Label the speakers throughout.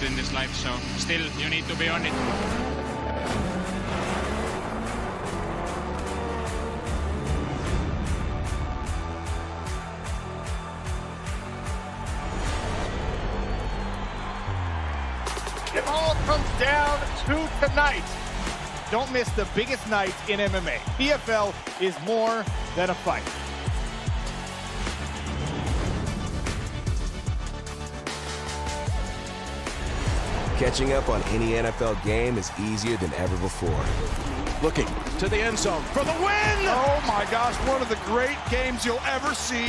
Speaker 1: in this life, so still you need to be on it.
Speaker 2: It all comes down to tonight. Don't miss the biggest night in MMA. PFL is more than a fight.
Speaker 3: Catching up on any NFL game is easier than ever before.
Speaker 4: Looking to the end zone for the win!
Speaker 5: Oh my gosh, one of the great games you'll ever see.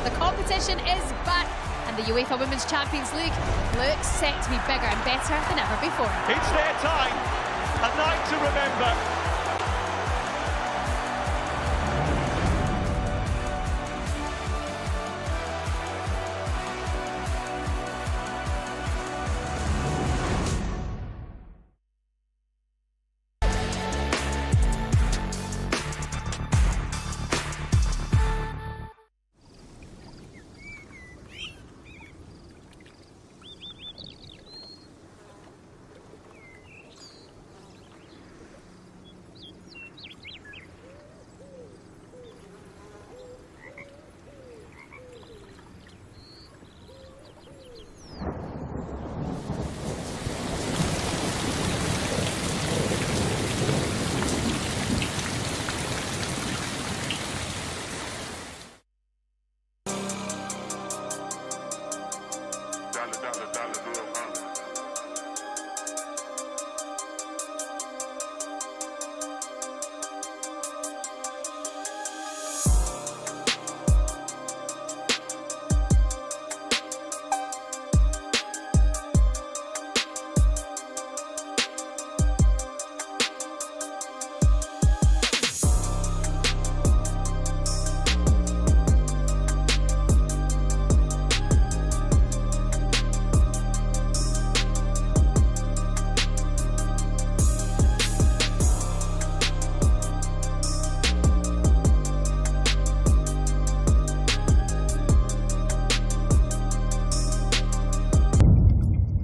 Speaker 6: The competition is back, and the UEFA Women's Champions League looks set to be bigger and better than ever before.
Speaker 7: It's their time, a night to remember.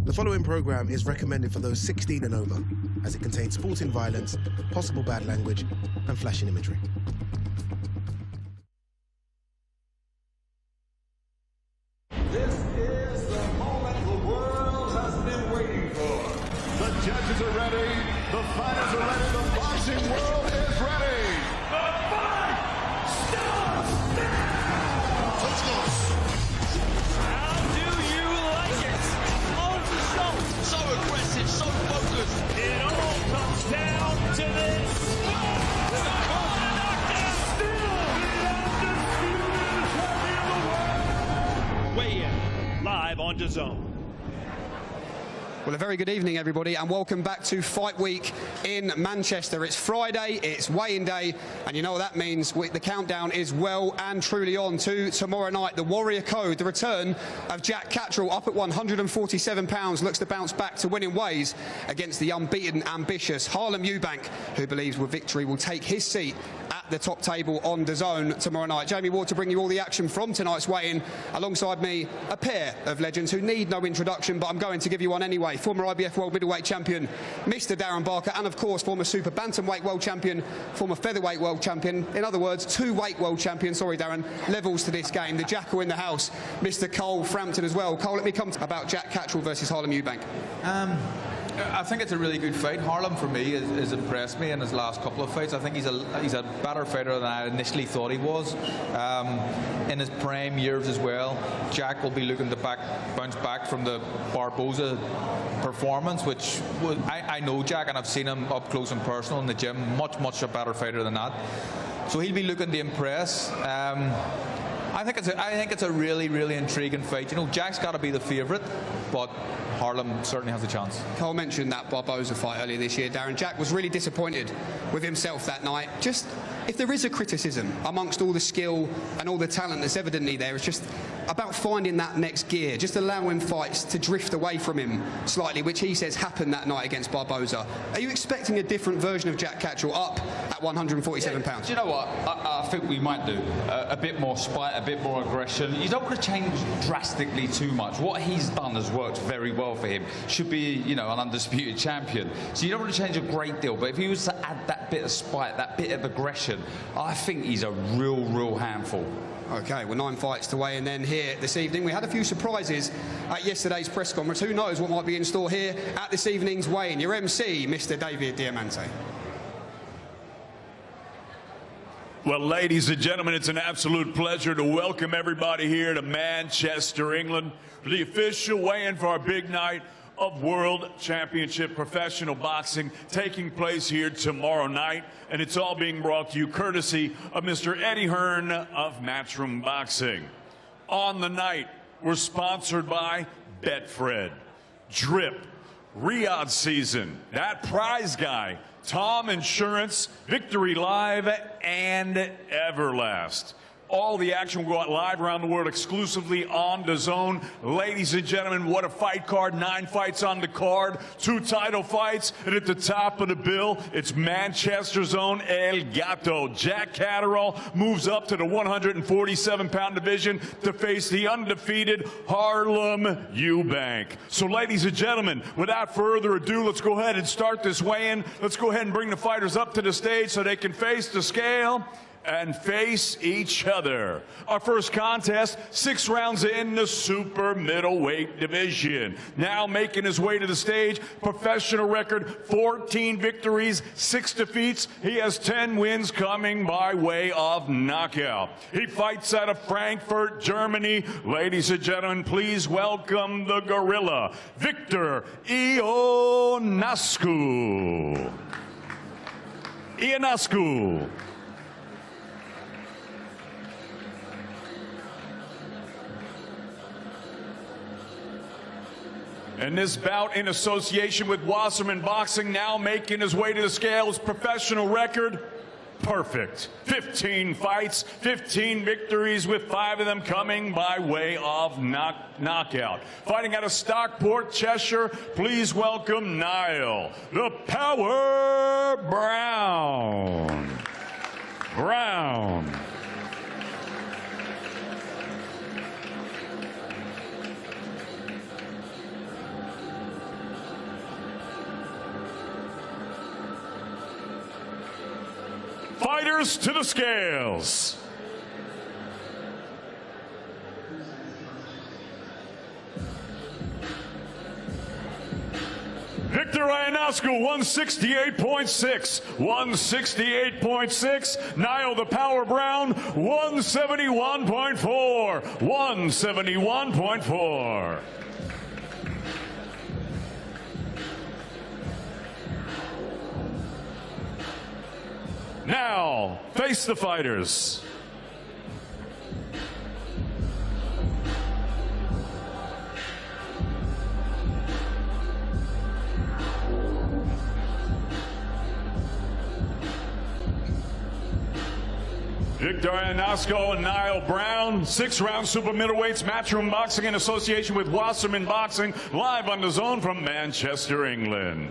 Speaker 8: The following program is recommended for those 16 and over, as it contains sporting violence, possible bad language, and flashing imagery.
Speaker 9: This is the moment the world has been waiting for. The judges are ready, the fighters are ready, the boxing world is ready. The fight starts now!
Speaker 7: How do you like it? So aggressive, so focused. It all comes down to this. The corner knockdown. Still the undisputed champion of the world. Weigh in live on DAZN.
Speaker 10: Well, a very good evening, everybody, and welcome back to Fight Week in Manchester. It's Friday, it's weigh-in day, and you know what that means. The countdown is well and truly on to tomorrow night. The Warrior Code, the return of Jack Catterall, up at 147 pounds, looks to bounce back to winning ways against the unbeaten, ambitious Harlem Eubank, who believes with victory will take his seat at the top table on DAZN tomorrow night. Jamie Ward to bring you all the action from tonight's weigh-in. Alongside me, a pair of legends who need no introduction, but I'm going to give you one anyway. Former IBF World Middleweight Champion, Mr. Darren Barker, and of course, former Super Bantamweight World Champion, former Featherweight World Champion. In other words, two-weight World Champion. Sorry, Darren. Levels to this game. The Jackal in the house, Mr. Cole Frampton as well. Cole, let me come to about Jack Catterall versus Harlem Eubank.
Speaker 11: I think it's a really good fight. Harlem, for me, has impressed me in his last couple of fights. I think he's a better fighter than I initially thought he was. In his prime years as well, Jack will be looking to bounce back from the Barboza performance, which I know Jack, and I've seen him up close and personal in the gym. Much a better fighter than that. So he'll be looking to impress. I think it's a really intriguing fight. You know, Jack's got to be the favourite, but Harlem certainly has a chance.
Speaker 10: Cole mentioned that Barboza fight earlier this year, Darren. Jack was really disappointed with himself that night. Just, if there is a criticism amongst all the skill and all the talent that's evidently there, it's just about finding that next gear, just allowing fights to drift away from him slightly, which he says happened that night against Barboza. Are you expecting a different version of Jack Catterall up at 147 pounds?
Speaker 11: Do you know what? I think we might do. A bit more spite, a bit more aggression. You don't want to change drastically too much. What he's done has worked very well for him. Should be, you know, an undisputed champion. So you don't want to change a great deal. But if he was to add that bit of spite, that bit of aggression, I think he's a real handful.
Speaker 10: OK, well, 9 fights to weigh in then here this evening. We had a few surprises at yesterday's press conference. Who knows what might be in store here at this evening's weigh-in? Your MC, Mr. David Diamante.
Speaker 12: Well, ladies and gentlemen, it's an absolute pleasure to welcome everybody here to Manchester, England, for the official weigh-in for our big night of World Championship Professional Boxing taking place here tomorrow night. And it's all being brought to you courtesy of Mr. Eddie Hearn of Matchroom Boxing. On the night, we're sponsored by Betfred, Drip, Riyadh Season, That Prize Guy, Tom Insurance, Victory Live, and Everlast. All the action will go out live around the world exclusively on DAZN. Ladies and gentlemen, what a fight card. 9 fights on the card, 2 title fights, and at the top of the bill, it's Manchester's own El Gato. Jack Catterall moves up to the 147-pound division to face the undefeated Harlem Eubank. So, ladies and gentlemen, without further ado, let's go ahead and start this weigh-in. Let's go ahead and bring the fighters up to the stage so they can face the scale and face each other. Our first contest, 6 rounds in the super middleweight division. Now making his way to the stage, professional record, 14 victories, 6 defeats. He has 10 wins coming by way of knockout. He fights out of Frankfurt, Germany. Ladies and gentlemen, please welcome the gorilla, Victor Ionescu. Ionescu. And this bout in association with Wasserman Boxing, now making his way to the scales, professional record, perfect. 15 fights, 15 victories, with 5 of them coming by way of knockout. Fighting out of Stockport, Cheshire, please welcome Niall, the Power Brown. Fighters to the scales. Victor Ionescu, 168.6. 168.6. Niall the Power Brown, 171.4. 171.4. Now, face the fighters. Victor Ionescu and Niall Brown, 6-round super middleweights, Matchroom Boxing in association with Wasserman Boxing, live on DAZN from Manchester, England.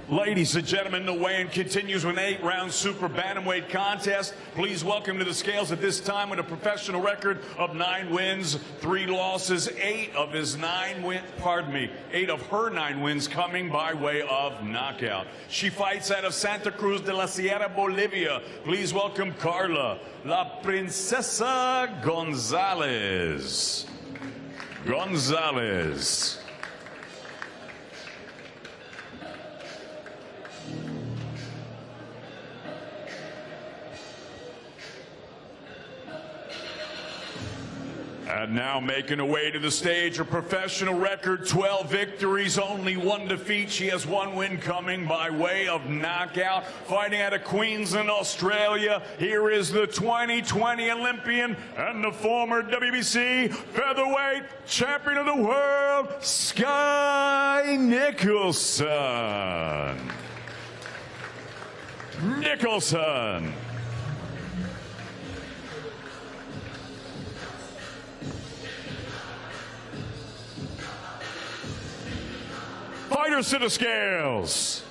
Speaker 12: Ladies and gentlemen, the weigh-in continues with an 8-round super bantamweight contest. Please welcome to the scales at this time with a professional record of 9 wins, 3 losses, 8 of her 9 wins coming by way of knockout. She fights out of Santa Cruz de la Sierra, Bolivia. Please welcome Carla, La Princesa Gonzalez. And now making her way to the stage, her professional record, 12 victories, only 1 defeat. She has 1 win coming by way of knockout. Fighting out of Queensland, Australia, here is the 2020 Olympian and the former WBC featherweight champion of the world, Skye Nicholson. Nicholson. Fighters to the scales.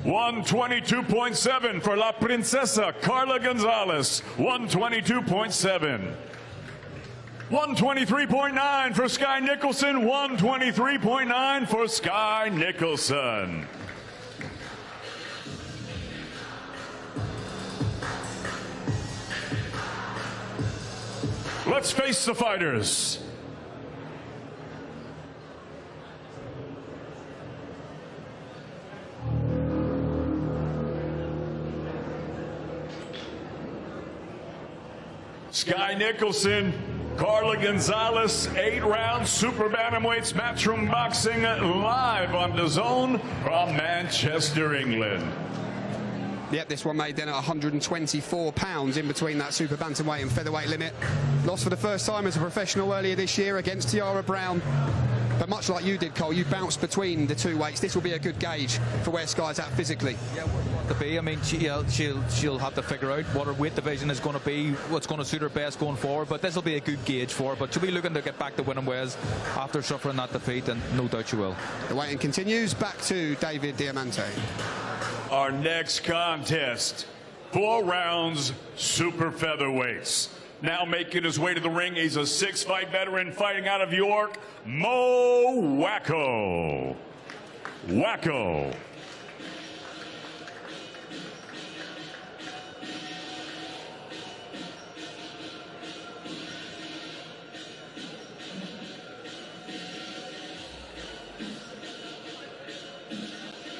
Speaker 12: $122.7 for La Princesa Carla Gonzalez. 122.7. 123.9 for Skye Nicholson. 123.9 for Skye Nicholson. Let's face the fighters. Skye Nicholson, Carla Gonzalez, 8-round super bantamweights matchroom boxing live on DAZN from Manchester, England.
Speaker 10: Yep, this one made then at 124 pounds in between that super bantamweight and featherweight limit. Lost for the first time as a professional earlier this year against Tiara Brown. But much like you did, Cole, you bounced between the 2 weights. This will be a good gauge for where Skye's at physically.
Speaker 11: Yeah, to be. I mean, she'll have to figure out what her weight division is going to be, what's going to suit her best going forward. But this will be a good gauge for her. But she'll be looking to get back to winning ways after suffering that defeat, and no doubt she will.
Speaker 10: The weighing continues. Back to David Diamante.
Speaker 12: Our next contest, 4 rounds, super featherweights. Now making his way to the ring, he's a 6-fight veteran fighting out of York, Mo Wacko. Wacko.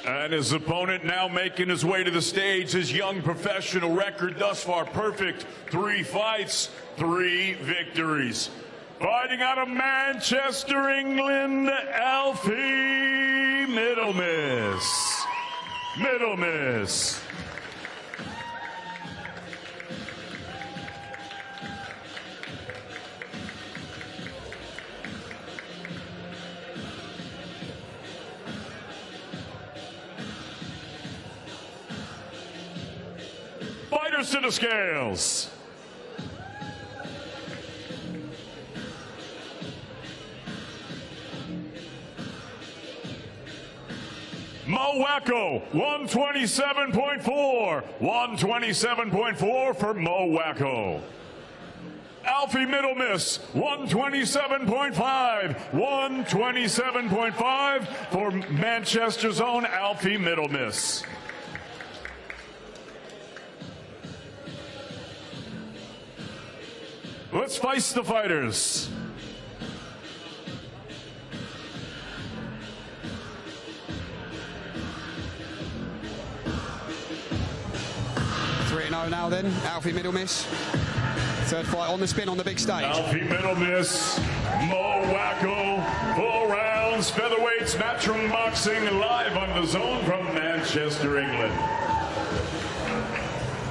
Speaker 12: And his opponent now making his way to the stage. His young professional record thus far perfect. 3 fights, 3 victories. Fighting out of Manchester, England, Alfie Middlemiss. Middlemiss. Fighters to the scales. Mo Wacko, 127.4. 127.4 for Mo Wacko. Alfie Middlemiss, 127.5. 127.5 for Manchester's own Alfie Middlemiss. Let's face the fighters.
Speaker 10: Now then, Alfie Middlemiss. 3rd fight on the spin on the big stage.
Speaker 12: Alfie Middlemiss, Mo Wacko, 4 rounds, featherweights, matchroom boxing, live on DAZN from Manchester, England.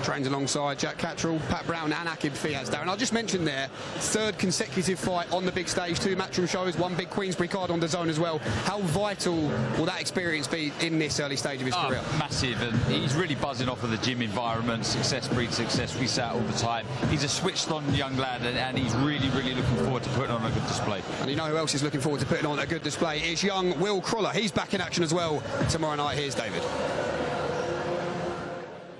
Speaker 10: Trains alongside Jack Catterall, Pat Brown and Akib Fiaz. Darren, I'll just mention there, 3rd consecutive fight on the big stage, 2 matchroom shows, 1 big Queensbury card on DAZN as well. How vital will that experience be in this early stage of his career?
Speaker 13: Massive, and he's really buzzing off of the gym environment. Success breeds success. We say it all the time. He's a switched-on young lad, and he's really, really looking forward to putting on a good display.
Speaker 10: And you know who else is looking forward to putting on a good display? Is young Will Cruller. He's back in action as well tomorrow night. Here's David.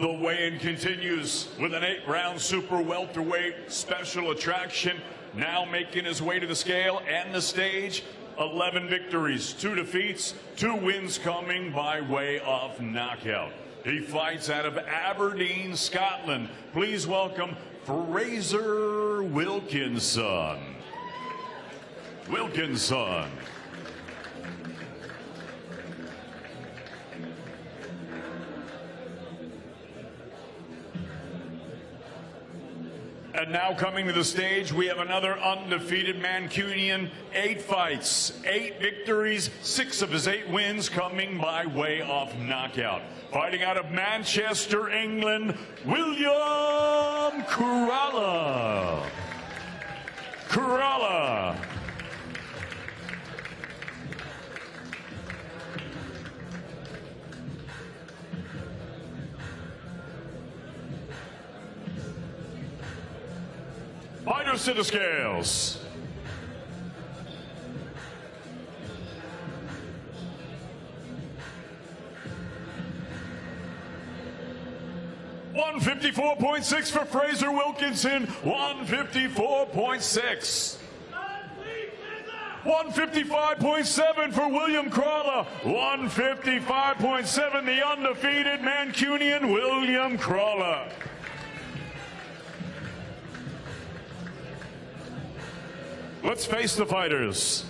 Speaker 12: The weigh-in continues with an 8-round super welterweight special attraction. Now making his way to the scale and the stage. 11 victories, 2 defeats, 2 wins coming by way of knockout. He fights out of Aberdeen, Scotland. Please welcome Fraser Wilkinson. Wilkinson. And now coming to the stage, we have another undefeated Mancunian. 8 fights, 8 victories, 6 of his 8 wins coming by way of knockout. Fighting out of Manchester, England, William Caralla. Caralla. Fighters to the scales. $154.6 for Fraser Wilkinson. 154.6. 155.7 for William Caralla. 155.7, the undefeated Mancunian William Caralla. Let's face the fighters.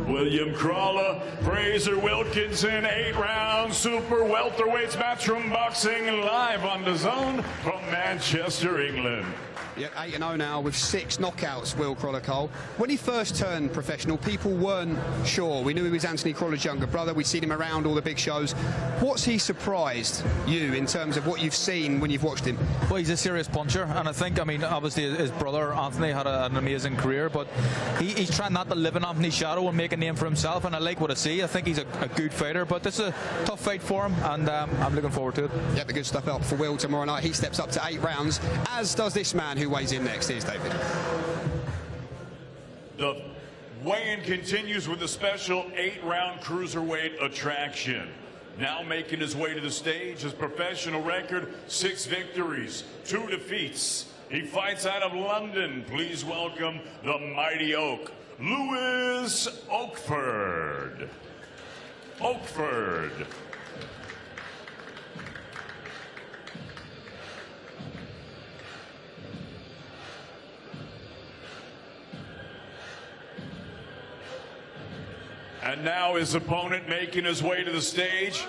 Speaker 12: William Caralla, Fraser Wilkinson, 8 rounds, super welterweights matchroom boxing live on DAZN from Manchester, England.
Speaker 10: Yeah, 8-0 now with 6 knockouts, Will Caralla Cole. When he first turned professional, people weren't sure. We knew he was Anthony Carralla's younger brother. We'd seen him around all the big shows. What's he surprised you in terms of what you've seen when you've watched him?
Speaker 11: Well, he's a serious puncher, and I think, I mean, obviously his brother Anthony had an amazing career, but he's trying not to live in Anthony's shadow and make a name for himself, and I like what I see. I think he's a good fighter, but this is a tough fight for him, and I'm looking forward to it.
Speaker 10: Yeah, the good stuff out for Will tomorrow night. He steps up to 8 rounds, as does this man who weighs in next. Here's David.
Speaker 12: The weigh-in continues with a special 8-round cruiserweight attraction. Now making his way to the stage, his professional record, 6 victories, 2 defeats. He fights out of London. Please welcome the Mighty Oak, Lewis Oakford. Oakford. And now his opponent making his way to the stage.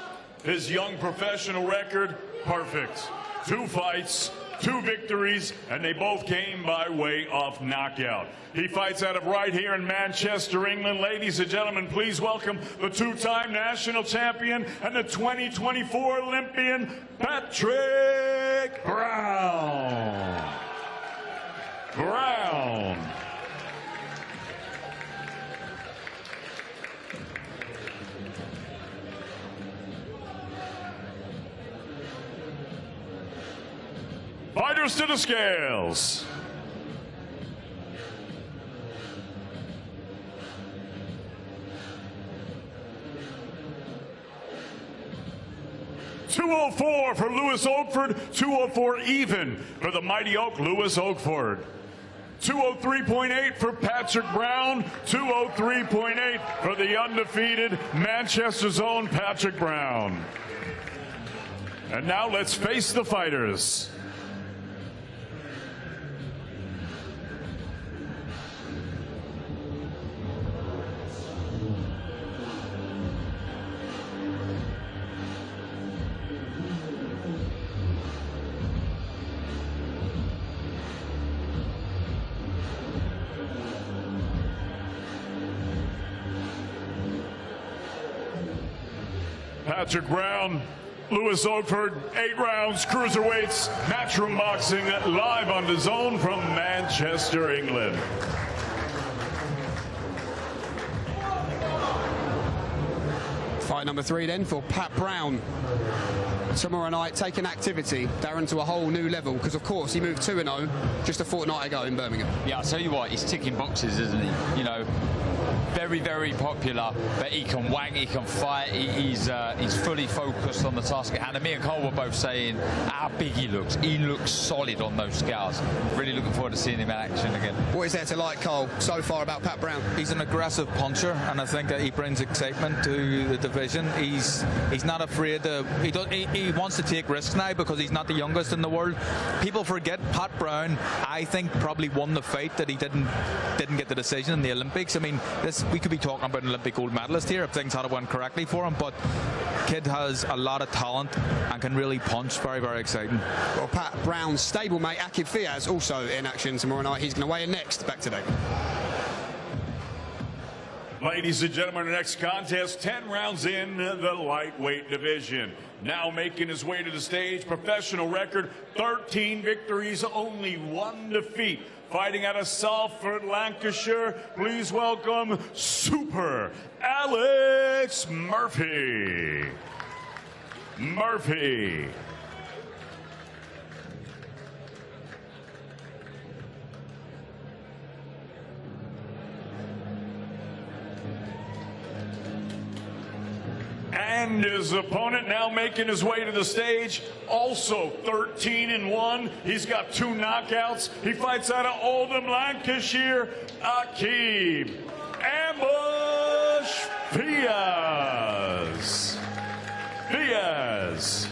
Speaker 12: His young professional record, perfect. 2 fights, 2 victories, and they both came by way of knockout. He fights out of right here in Manchester, England. Ladies and gentlemen, please welcome the 2-time national champion and the 2024 Olympian, Patrick Brown. Fighters to the scales. $204 for Lewis Oakford, 204 even for the Mighty Oak, Lewis Oakford. 203.8 for Patrick Brown, 203.8 for the undefeated Manchester's own Patrick Brown. And now let's face the fighters. Patrick Brown, Lewis Oakford, 8 rounds, cruiserweights, matchroom boxing, live on DAZN from Manchester, England.
Speaker 10: Fight number 3 then for Pat Brown. Tomorrow night, taking activity, Darren, to a whole new level, because of course he moved 2-0 just a fortnight ago in Birmingham.
Speaker 13: Yeah, I'll tell you what, he's ticking boxes, isn't he? You know, very, very popular, but he can wang, he can fight, he's fully focused on the task at hand. And me and Cole were both saying how big he looks. He looks solid on those scales. Really looking forward to seeing him in action again.
Speaker 10: What is there to like, Cole, so far about Pat Brown?
Speaker 11: He's an aggressive puncher, and I think that he brings excitement to the division. He's not afraid to. He wants to take risks now because he's not the youngest in the world. People forget Pat Brown, I think, probably won the fight that he didn't get the decision in the Olympics. I mean, we could be talking about an Olympic gold medalist here if things had went correctly for him, but kid has a lot of talent and can really punch. Very, very exciting.
Speaker 10: Well, Pat Brown's stablemate Akib Fiaz also in action tomorrow night. He's going to weigh in next. Back today.
Speaker 12: Ladies and gentlemen, the next contest, 10 rounds in the lightweight division. Now making his way to the stage, professional record, 13 victories, only 1 defeat. Fighting out of Salford, Lancashire, please welcome Super Alex Murphy. Murphy. And his opponent now making his way to the stage, also 13-1. He's got 2 knockouts. He fights out of Oldham, Lancashire, Akib Ambush Fiaz. Fiaz.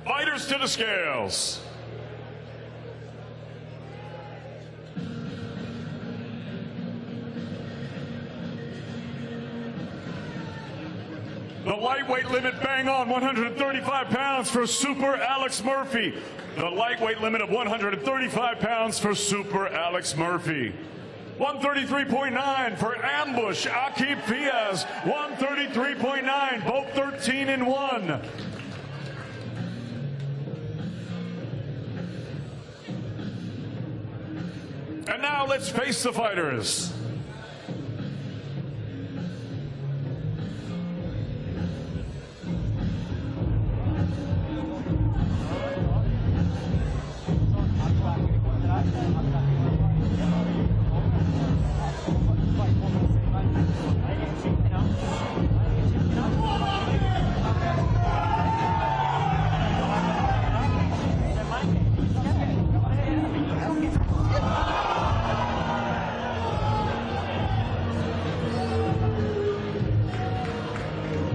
Speaker 12: Fighters to the scales. The lightweight limit bang on, 135 pounds for Super Alex Murphy. The lightweight limit of 135 pounds for Super Alex Murphy. 133.9 for Ambush Akib Fiaz. 133.9, both 13-1. And now let's face the fighters.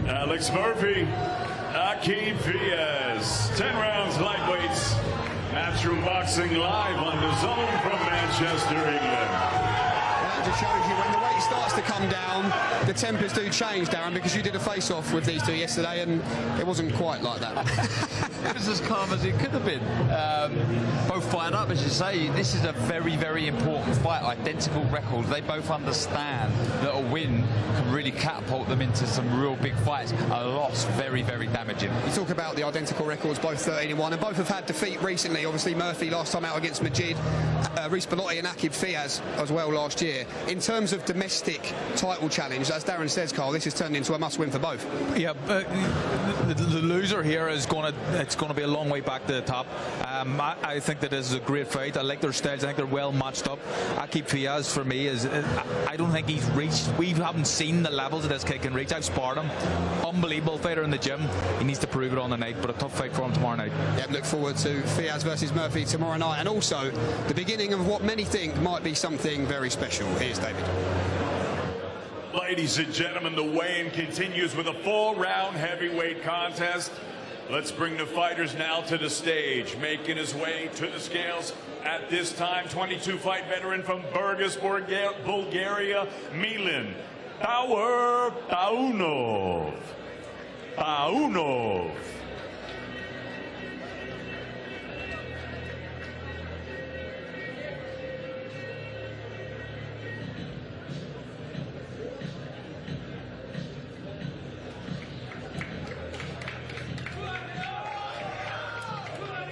Speaker 12: Alex Murphy, Akib Fiaz, 10 rounds lightweights, Matchroom Boxing live on DAZN from Manchester, England.
Speaker 10: That just shows you when the weight starts to come down, the tempers do change, Darren, because you did a face-off with these two yesterday and it wasn't quite like that.
Speaker 13: It was as calm as it could have been. Both fired up, as you say. This is a very, very important fight. Identical records. They both understand that a win can really catapult them into some real big fights. A loss, very, very damaging.
Speaker 10: You talk about the identical records, both 13-1, and both have had defeat recently. Obviously, Murphy last time out against Majid, Reece Bellotti and Akib Fiaz as well last year. In terms of domestic title challenge, as Darren says, Carl, this has turned into a must-win for both.
Speaker 11: Yeah, the loser here is going to be a long way back to the top. I think that this is a great fight. I like their styles. I think they're well matched up. Akib Fiaz, for me, I don't think he's reached. We haven't seen the levels that this kid can reach. I've sparred him. Unbelievable fighter in the gym. He needs to prove it on the night, but a tough fight for him tomorrow night.
Speaker 10: Yeah, look forward to Fiaz versus Murphy tomorrow night, and also the beginning of what many think might be something very special. Here's David.
Speaker 12: Ladies and gentlemen, the weigh-in continues with a 4-round heavyweight contest. Let's bring the fighters now to the stage. Making his way to the scales at this time, 22-fight veteran from Burgas, Bulgaria, Milan Paunov.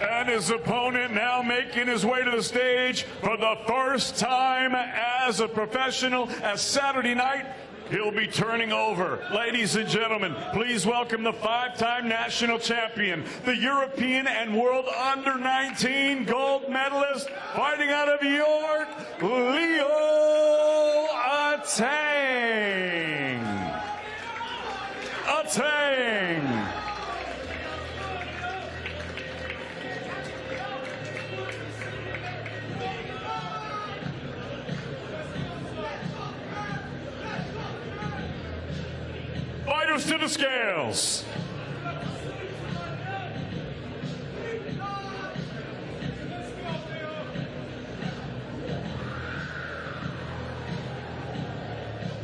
Speaker 12: And his opponent now making his way to the stage for the first time as a professional, as Saturday night he'll be turning over. Ladies and gentlemen, please welcome the 5-time national champion, the European and World Under-19 gold medalist, fighting out of York, Leo Atang. Atang. Fighters to the scales.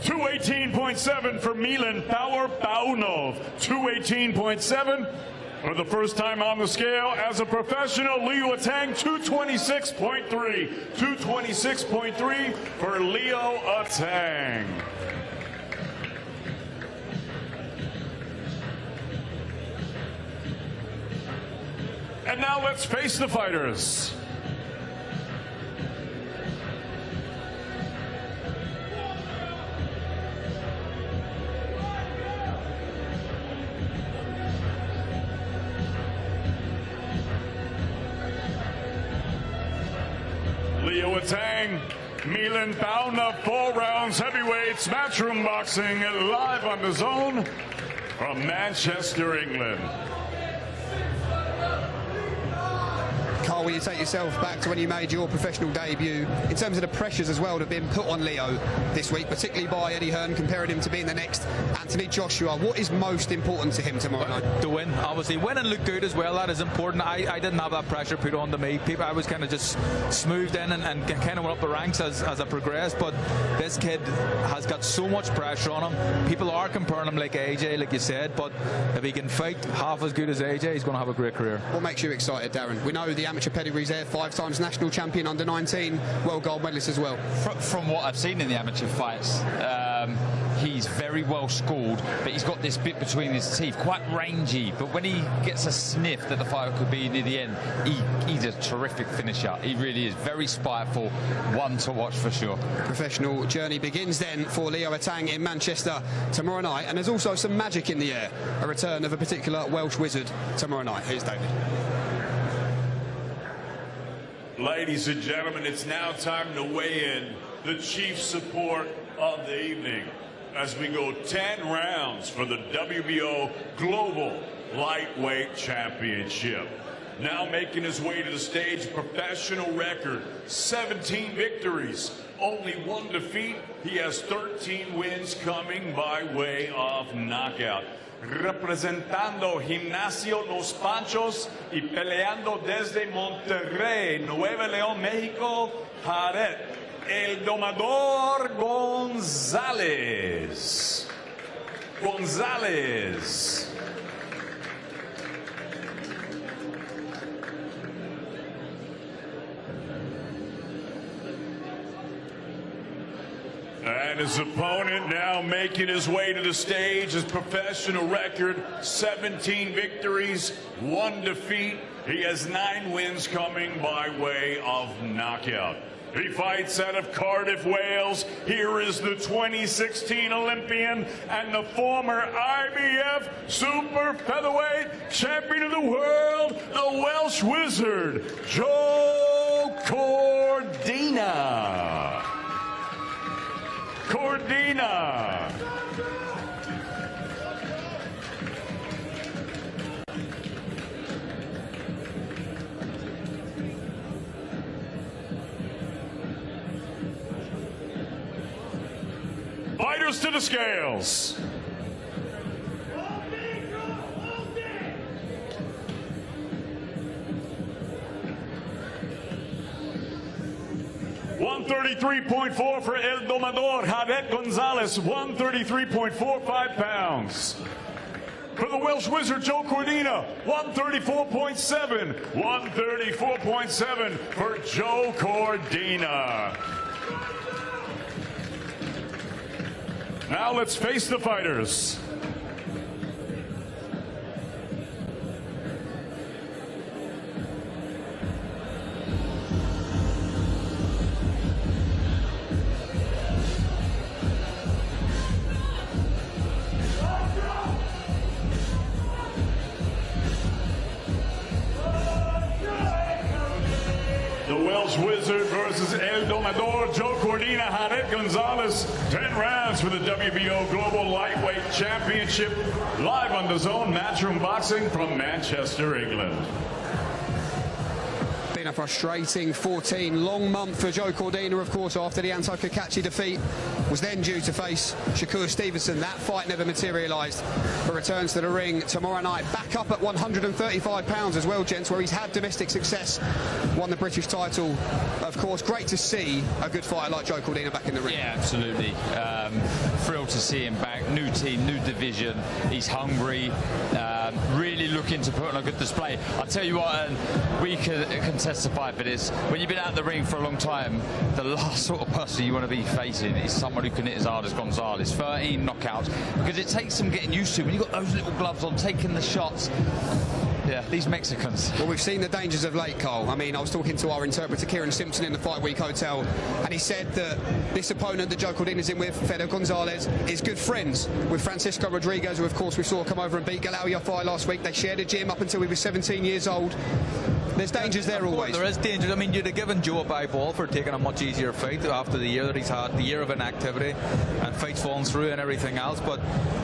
Speaker 12: $218.7 for Milan Paunov. $218.7 for the first time on the scale as a professional. Leo Atang, 226.3. 226.3 for Leo Atang. And now let's face the fighters. Leo Atang, Milan Paunov, 4 rounds heavyweights, matchroom boxing, live on DAZN from Manchester, England.
Speaker 10: Carl, will you take yourself back to when you made your professional debut, in terms of the pressures as well that have been put on Leo this week, particularly by Eddie Hearn, comparing him to being the next Anthony Joshua? What is most important to him tomorrow night?
Speaker 11: To win, obviously. Win and look good as well, that is important. I didn't have that pressure put on to me. I was kind of just smoothed in and kind of went up the ranks as I progressed, but this kid has got so much pressure on him. People are comparing him like AJ, like you said, but if he can fight half as good as AJ, he's going to have a great career.
Speaker 10: What makes you excited, Darren? We know the amateur pedigree's there, 5 times national champion, under-19, world gold medalist as well.
Speaker 13: From what I've seen in the amateur fights, he's very well schooled, but he's got this bit between his teeth, quite rangy, but when he gets a sniff that the fight could be near the end, he's a terrific finisher. He really is very spiteful, one to watch for sure.
Speaker 10: Professional journey begins then for Leo Atang in Manchester tomorrow night, and there's also some magic in the air, a return of a particular Welsh wizard tomorrow night. Here's David.
Speaker 12: Ladies and gentlemen, it's now time to weigh in the chief support of the evening as we go 10 rounds for the WBO Global Lightweight Championship. Now making his way to the stage, professional record, 17 victories, only 1 defeat. He has 13 wins coming by way of knockout. Representando Gimnasio Los Panchos y peleando desde Monterrey, Nuevo León, México, Jared El Domador González. And his opponent now making his way to the stage. His professional record, 17 victories, 1 defeat. He has 9 wins coming by way of knockout. He fights out of Cardiff, Wales. Here is the 2016 Olympian and the former IBF Super Featherweight Champion of the World, the Welsh Wizard, Joe Cordina. Fighters to the scales. $133.4 for El Domador, Jared González, 133.45 pounds. For the Welsh Wizard, Joe Cordina, 134.7. 134.7 for Joe Cordina. Now let's face the fighters. Knowledge Wizard versus El Domador, Joe Cordina, Jared Gonzalez. 10 rounds for the WBO Global Lightweight Championship. Live on DAZN Matchroom Boxing from Manchester, England.
Speaker 10: Been a frustrating 14-long month for Joe Cordina, of course, after the Anto Kakachi defeat. Was then due to face Shakur Stevenson. That fight never materialised, but returns to the ring tomorrow night. Back up at 135 pounds as well, gents, where he's had domestic success. Won the British title. Of course, great to see a good fighter like Joe Cordina back in the ring.
Speaker 13: Yeah, absolutely. Thrilled to see him back. New team, new division. He's hungry. Really looking to put on a good display. I'll tell you what, we can testify for this. When you've been out of the ring for a long time, the last sort of person you want to be facing is someone who can hit as hard as Gonzalez. 13 knockouts, because it takes some getting used to. When you've got those little gloves on, taking the shots. Yeah, these Mexicans.
Speaker 10: Well, we've seen the dangers of late, Cole. I mean, I was talking to our interpreter, Kieran Simpson, in the Fight Week Hotel, and he said that this opponent that Joe Cordina's in with, Fedor Gonzalez, is good friends with Francisco Rodriguez, who, of course, we saw come over and beat Galal Yafai last week. They shared a gym up until he was 17 years old. There's dangers there always.
Speaker 11: There is danger. I mean, you'd have given Joe a bye ball for taking a much easier fight after the year that he's had, the year of inactivity, and fights falling through and everything else. But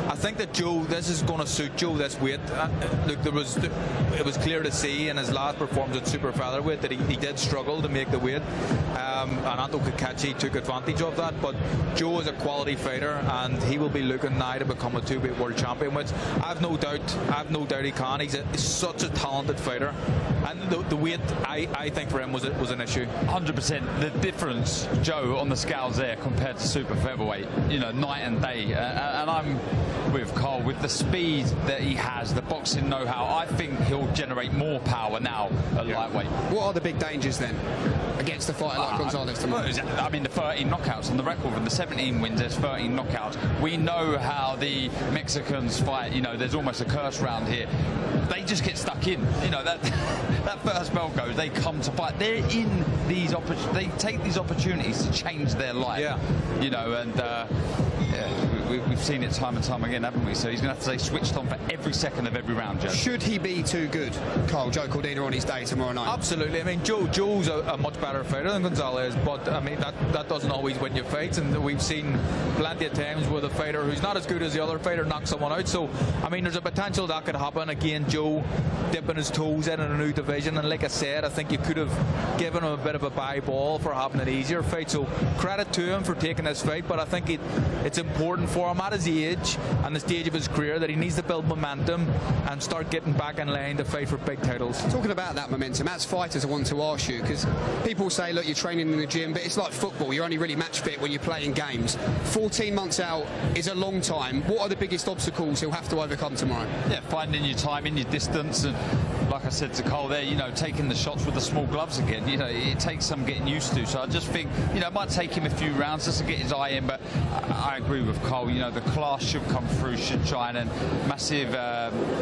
Speaker 11: I think that Joe, this is going to suit Joe, this weight. Look, it was clear to see in his last performance at super featherweight that he did struggle to make the weight. And Anto Kakachi took advantage of that. But Joe is a quality fighter, and he will be looking now to become a two-weight world champion, which I've no doubt he can. He's such a talented fighter, and the weight, I think, for him was an issue.
Speaker 13: 100%. The difference, Joe, on the scales there compared to super featherweight, you know, night and day. And I'm with Cole, with the speed that he has, the boxing know-how. I think he'll generate more power now at lightweight.
Speaker 10: What are the big dangers then against a fighter like Gonzalez tomorrow?
Speaker 13: I mean, the 13 knockouts on the record, from the 17 wins, there's 13 knockouts. We know how the Mexicans fight. You know, there's almost a curse round here. They just get stuck in. You know, that first bell goes, they come to fight. They're in these they take these opportunities to change their life. Yeah. You know, and we've seen it time and time again, haven't we? So he's going to have to stay switched on for every second of every round, Joe.
Speaker 10: Should he be too good, Cole, Joe Cordina, on his day tomorrow night?
Speaker 11: Absolutely. I mean, Joe's a much better fighter than Gonzalez, but I mean, that doesn't always win you fights, and we've seen plenty of times where the fighter who's not as good as the other fighter knocks someone out. So, I mean, there's a potential that could happen. Again, Joe dipping his toes in a new division, and like I said, I think you could have given him a bit of a bye ball for having an easier fight. So, credit to him for taking this fight, but I think it's important for him at his age and the stage of his career that he needs to build momentum and start getting back in line to fight for big titles.
Speaker 10: Talking about that momentum, as fighters, I want to ask you, because people say, look, you're training in the gym, but it's like football. You're only really match fit when you're playing games. 14 months out is a long time. What are the biggest obstacles he'll have to overcome tomorrow?
Speaker 13: Yeah, finding your timing, your distance, and like I said to Cole there, you know, taking the shots with the small gloves again. You know, it takes some getting used to. So I just think, you know, it might take him a few rounds just to get his eye in, but I agree with Cole. You know, the class should come through, should shine, and massive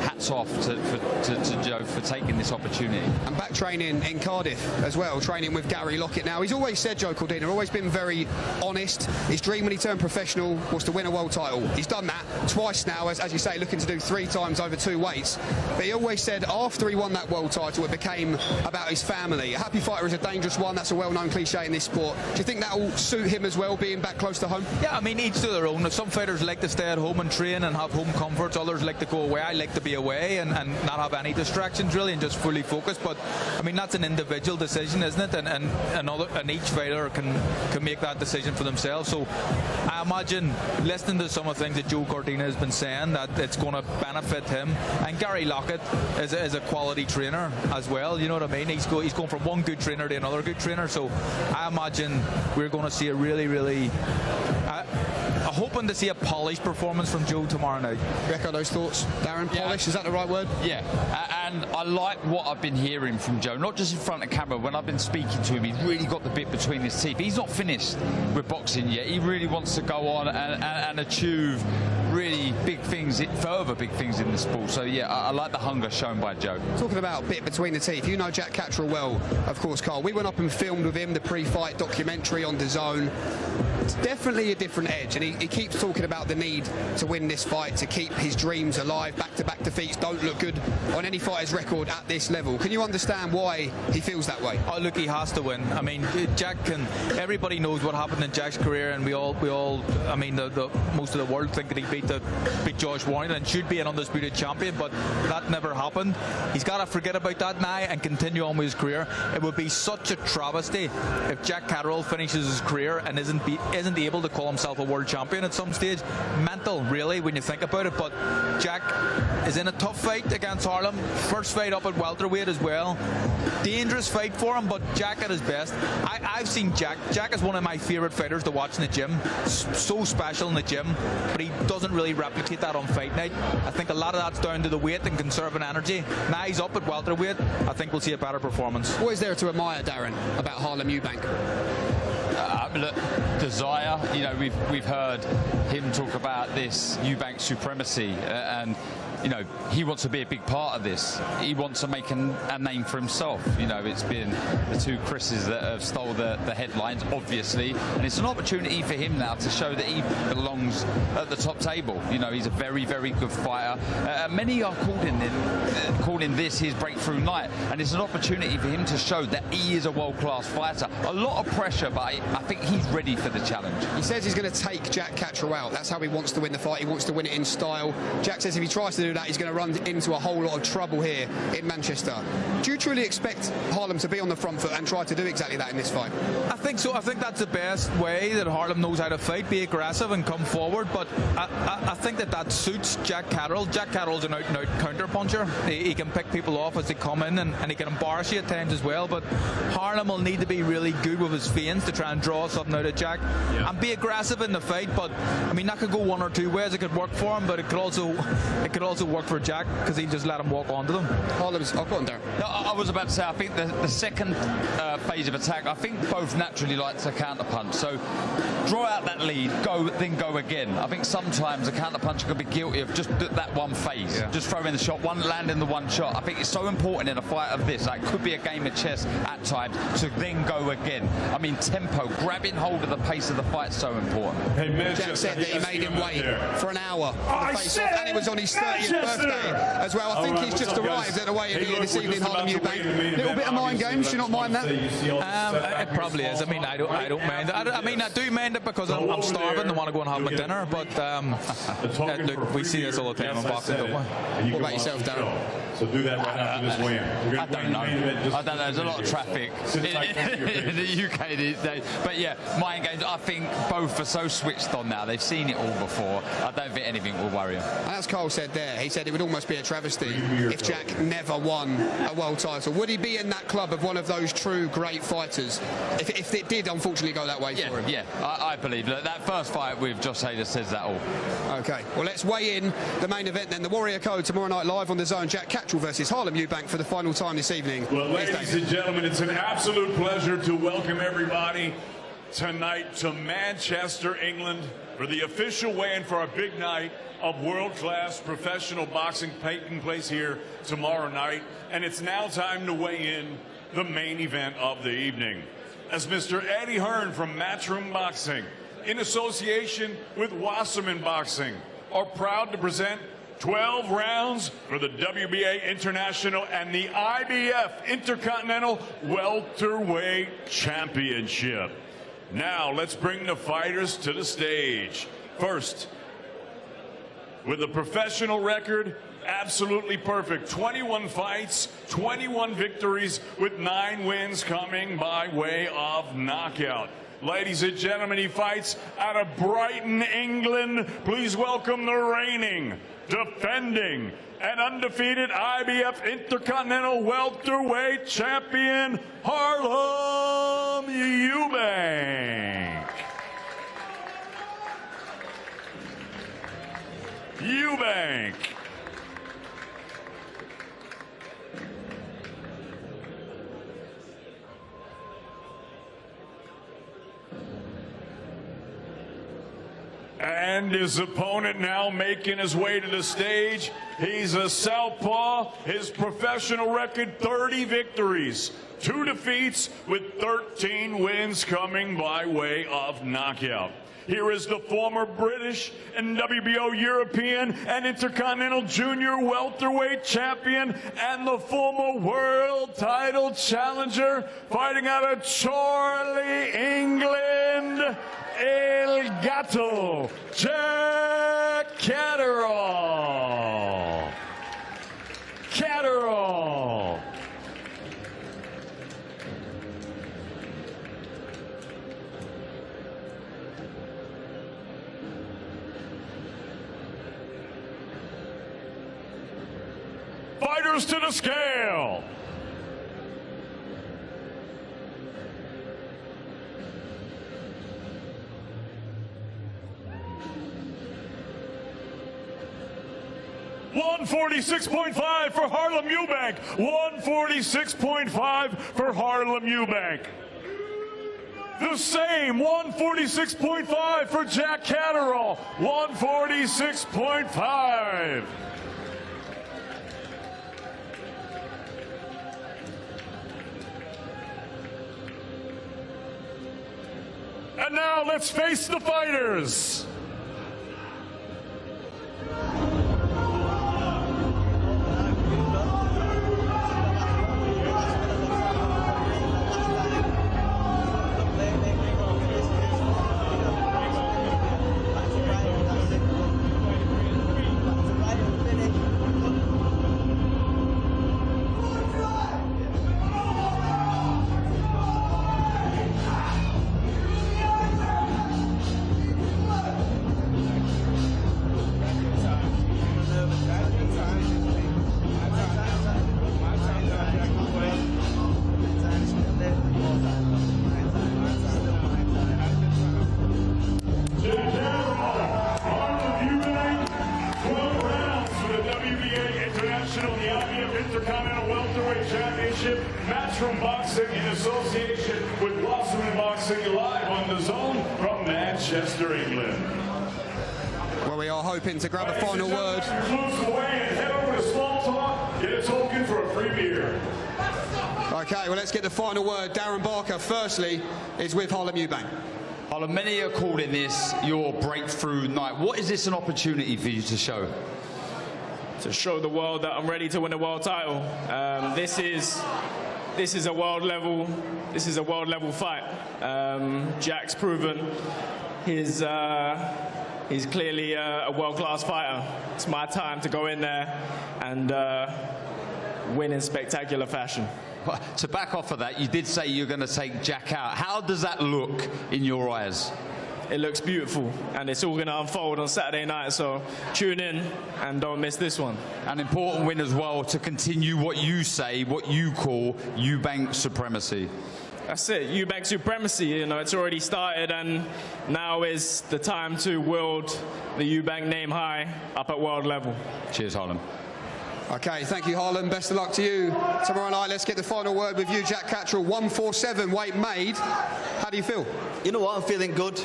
Speaker 13: hats off to Joe for taking this opportunity.
Speaker 10: And back training in Cardiff as well, training with Gary Lockett now. He's always said, Joe Cordina, always been very honest. His dream when he turned professional was to win a world title. He's done that twice now, as you say, looking to do 3 times over 2 weights. But he always said after he won that world title, it became about his family. A happy fighter is a dangerous one. That's a well-known cliche in this sport. Do you think that will suit him as well, being back close to home?
Speaker 11: Yeah, I mean, each to their own. Some fighters like to stay at home and train and have home comforts. Others like to go away. I like to be away and not have any distractions, really, and just fully focus. But I mean, that's an individual decision, isn't it? And each fighter can make that decision for themselves. So I imagine, listening to some of the things that Joe Cordina has been saying, that it's going to benefit him. And Gary Lockett is a quality trainer as well. You know what I mean? He's going from one good trainer to another good trainer. So I imagine we're going to see a really hoping to see a polished performance from Joe tomorrow night.
Speaker 10: Echo those thoughts, Darren? Polished, is that the right word?
Speaker 13: Yeah, and I like what I've been hearing from Joe, not just in front of camera. When I've been speaking to him, he's really got the bit between his teeth. He's not finished with boxing yet. He really wants to go on and achieve really big things, further big things in the sport. So yeah, I like the hunger shown by Joe.
Speaker 10: Talking about bit between the teeth, you know Jack Catterall well, of course, Carl. We went up and filmed with him the pre-fight documentary on DAZN. definitely a different edge, and he keeps talking about the need to win this fight, to keep his dreams alive. Back-to-back defeats don't look good on any fighter's record at this level. Can you understand why he feels that way?
Speaker 11: Oh, look, he has to win. I mean, Jack can. Everybody knows what happened in Jack's career, and we all. I mean, most of the world think that he beat Josh Warrington and should be an undisputed champion, but that never happened. He's got to forget about that now and continue on with his career. It would be such a travesty if Jack Catterall finishes his career and isn't able to call himself a world champion at some stage. Mental, really, when you think about it. But Jack is in a tough fight against Harlem. First fight up at welterweight as well. Dangerous fight for him, but Jack at his best. I've seen Jack. Jack is one of my favourite fighters to watch in the gym. So special in the gym, but he doesn't really replicate that on fight night. I think a lot of that's down to the weight and conserving energy. Now he's up at welterweight. I think we'll see a better performance.
Speaker 10: What is there to admire, Darren, about Harlem Eubank?
Speaker 13: Look, desire. You know, we've heard him talk about this Eubank supremacy, and you know, he wants to be a big part of this. He wants to make a name for himself. You know, it's been the two Chris's that have stole the headlines, obviously, and it's an opportunity for him now to show that he belongs at the top table. You know, he's a very, very good fighter. Many are calling this his breakthrough night, and it's an opportunity for him to show that he is a world-class fighter. A lot of pressure, but I think he's ready for the challenge.
Speaker 10: He says he's going to take Jack Catterall out. That's how he wants to win the fight. He wants to win it in style. Jack says if he tries to do that, he's going to run into a whole lot of trouble here in Manchester. Do you truly expect Harlem to be on the front foot and try to do exactly that in this fight?
Speaker 11: I think so. I think that's the best way that Harlem knows how to fight, be aggressive and come forward. But I think that suits Jack Catterall. Jack Catterall's an out-and-out counter-puncher. He can pick people off as they come in, and he can embarrass you at times as well. But Harlem will need to be really good with his feints to try and draw something out of Jack and be aggressive in the fight. But I mean, that could go one or two ways. It could work for him, but it could also work for Jack, because he just let him walk onto them.
Speaker 10: Harlem's go on there.
Speaker 13: No, I was about to say, I think the second phase of attack, I think both naturally like to counter punch. So draw out that lead, then go again. I think sometimes a counter puncher could be guilty of just that one phase, just throwing the shot, landing the one shot. I think it's so important in a fight of this. Like, it could be a game of chess at times, to then go again. I mean, tempo, grabbing hold of the pace of the fight is so important.
Speaker 12: Hey,
Speaker 10: Jack said that he made him wait for an hour for the face-off, and it was on his 30th birthday as well. I think he's just arrived at the weigh-in here this evening, Harlem Eubank. A little bit of mind games. Do you not mind that?
Speaker 11: It probably is. I mean, I don't mind it. I mean, I do mind it because I'm starving and want to go and have my dinner. But look, we see this all the time in boxing, don't we?
Speaker 10: What about yourself, Darren?
Speaker 12: So do that right after this win.
Speaker 13: I don't know. There's a lot of traffic in the UK these days. But yeah, mind games, I think both are so switched on now. They've seen it all before. I don't think anything will worry them.
Speaker 10: And as Cole said there, he said it would almost be a travesty if Jack never won a world title. Would he be in that club of one of those true great fighters if it did unfortunately go that way for him?
Speaker 13: Yeah, I believe that first fight with Josh Hader says that all.
Speaker 10: Okay, well, let's weigh in the main event then. The Warrior Code tomorrow night live on DAZN. Jack Catterall versus Harlem Eubank for the final time this evening.
Speaker 12: Well, ladies and gentlemen, it's an absolute pleasure to welcome everybody tonight to Manchester, England, for the official weigh-in for our big night of world-class professional boxing taking place here tomorrow night. And it's now time to weigh in the main event of the evening. As Mr. Eddie Hearn from Matchroom Boxing, in association with Wasserman Boxing, are proud to present 12 rounds for the WBA International and the IBF Intercontinental Welterweight Championship. Now, let's bring the fighters to the stage. First, with a professional record, absolutely perfect. 21 fights, 21 victories, with 9 wins coming by way of knockout. Ladies and gentlemen, he fights out of Brighton, England. Please welcome the reigning, defending, and undefeated IBF Intercontinental Welterweight Champion, Harlem Eubank. Eubank. And his opponent now making his way to the stage. He's a southpaw. His professional record, 30 victories, 2 defeats, with 13 wins coming by way of knockout. Here is the former British and WBO European and Intercontinental Junior welterweight champion and the former world title challenger, fighting out of Chorley, England, El Gato, Jack Catterall. Catterall. Fighters to the scale. $146.5 for Harlem Eubank. $146.5 for Harlem Eubank. The same, $146.5 for Jack Catterall. $146.5. And now let's face the fighters. Intercontinental Welterweight Championship, Matchroom Boxing in association with Livestream Boxing, live on DAZN from Manchester, England.
Speaker 10: Well, we are hoping to grab a final word.
Speaker 12: Close the way and head over to Small Talk, get a token for a free beer.
Speaker 10: Okay, well, let's get the final word. Darren Barker, firstly, is with Harlem Eubank.
Speaker 13: Harlem, many are calling this your breakthrough night. What is this an opportunity for you to show?
Speaker 14: To show the world that I'm ready to win a world title. This is a world level fight. Jack's proven he's clearly a world-class fighter. It's my time to go in there and win in spectacular fashion.
Speaker 13: To back off of that, you did say you're going to take Jack out. How does that look in your eyes?
Speaker 14: It looks beautiful, and it's all going to unfold on Saturday night, so tune in and don't miss this one.
Speaker 13: An important win as well to continue what you say, what you call Eubank supremacy.
Speaker 14: That's it, Eubank supremacy. You know, it's already started, and now is the time to wield the Eubank name high up at world level.
Speaker 13: Cheers, Harlem.
Speaker 10: Okay, thank you, Harlem. Best of luck to you tomorrow night. Let's get the final word with you, Jack Catterall. 147 weight made. How do you feel?
Speaker 15: You know what? I'm feeling good.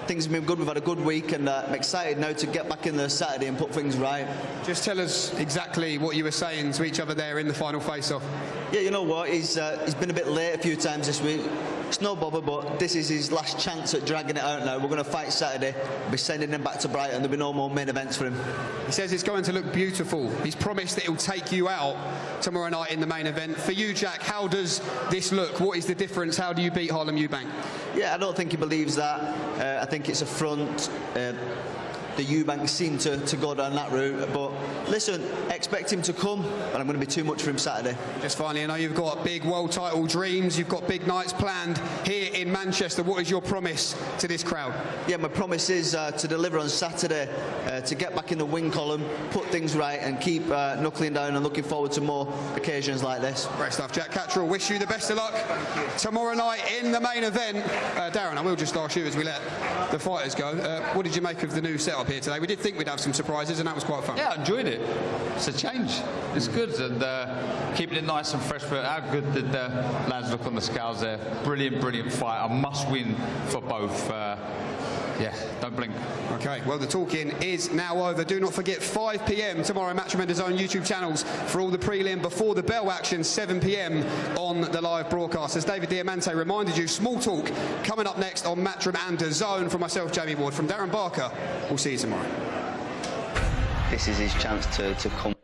Speaker 15: Things have been good. We've had a good week, and I'm excited now to get back in there Saturday and put things right.
Speaker 10: Just tell us exactly what you were saying to each other there in the final face-off.
Speaker 15: Yeah, you know what? He's been a bit late a few times this week. It's no bother, but this is his last chance at dragging it out now. We're going to fight Saturday. We'll be sending him back to Brighton. There'll be no more main events for him.
Speaker 10: He says it's going to look beautiful. He's promised that he'll take you out tomorrow night in the main event. For you, Jack, how does this look? What is the difference? How do you beat Harlem Eubank?
Speaker 15: Yeah, I don't think he believes that. I think it's a front. The Eubank seem to go down that route, but listen, expect him to come, and I'm going to be too much for him Saturday.
Speaker 10: Just finally, I know you've got big world title dreams, you've got big nights planned here in Manchester. What is your promise to this crowd?
Speaker 15: Yeah, my promise is to deliver on Saturday, to get back in the win column, put things right, and keep knuckling down and looking forward to more occasions like this.
Speaker 10: Great stuff. Jack Catterall, wish you the best of luck tomorrow night in the main event. Darren, I will just ask you as we let the fighters go, what did you make of the new setup here today? We did think we'd have some surprises, and that was quite fun.
Speaker 13: Yeah, I enjoyed it. It's a change. It's good, and keeping it nice and fresh. But how good did the lads look on the scales there? Brilliant, brilliant fight. A must-win for both. Yeah, don't blink.
Speaker 10: Okay, well, the talking is now over. Do not forget 5 p.m. tomorrow, Matchroom and DAZN YouTube channels for all the prelim before the bell action, 7 p.m. on the live broadcast. As David Diamante reminded you, Small Talk coming up next on Matchroom and DAZN. From myself, Jamie Ward, from Darren Barker, we'll see you tomorrow.
Speaker 15: This is his chance to come.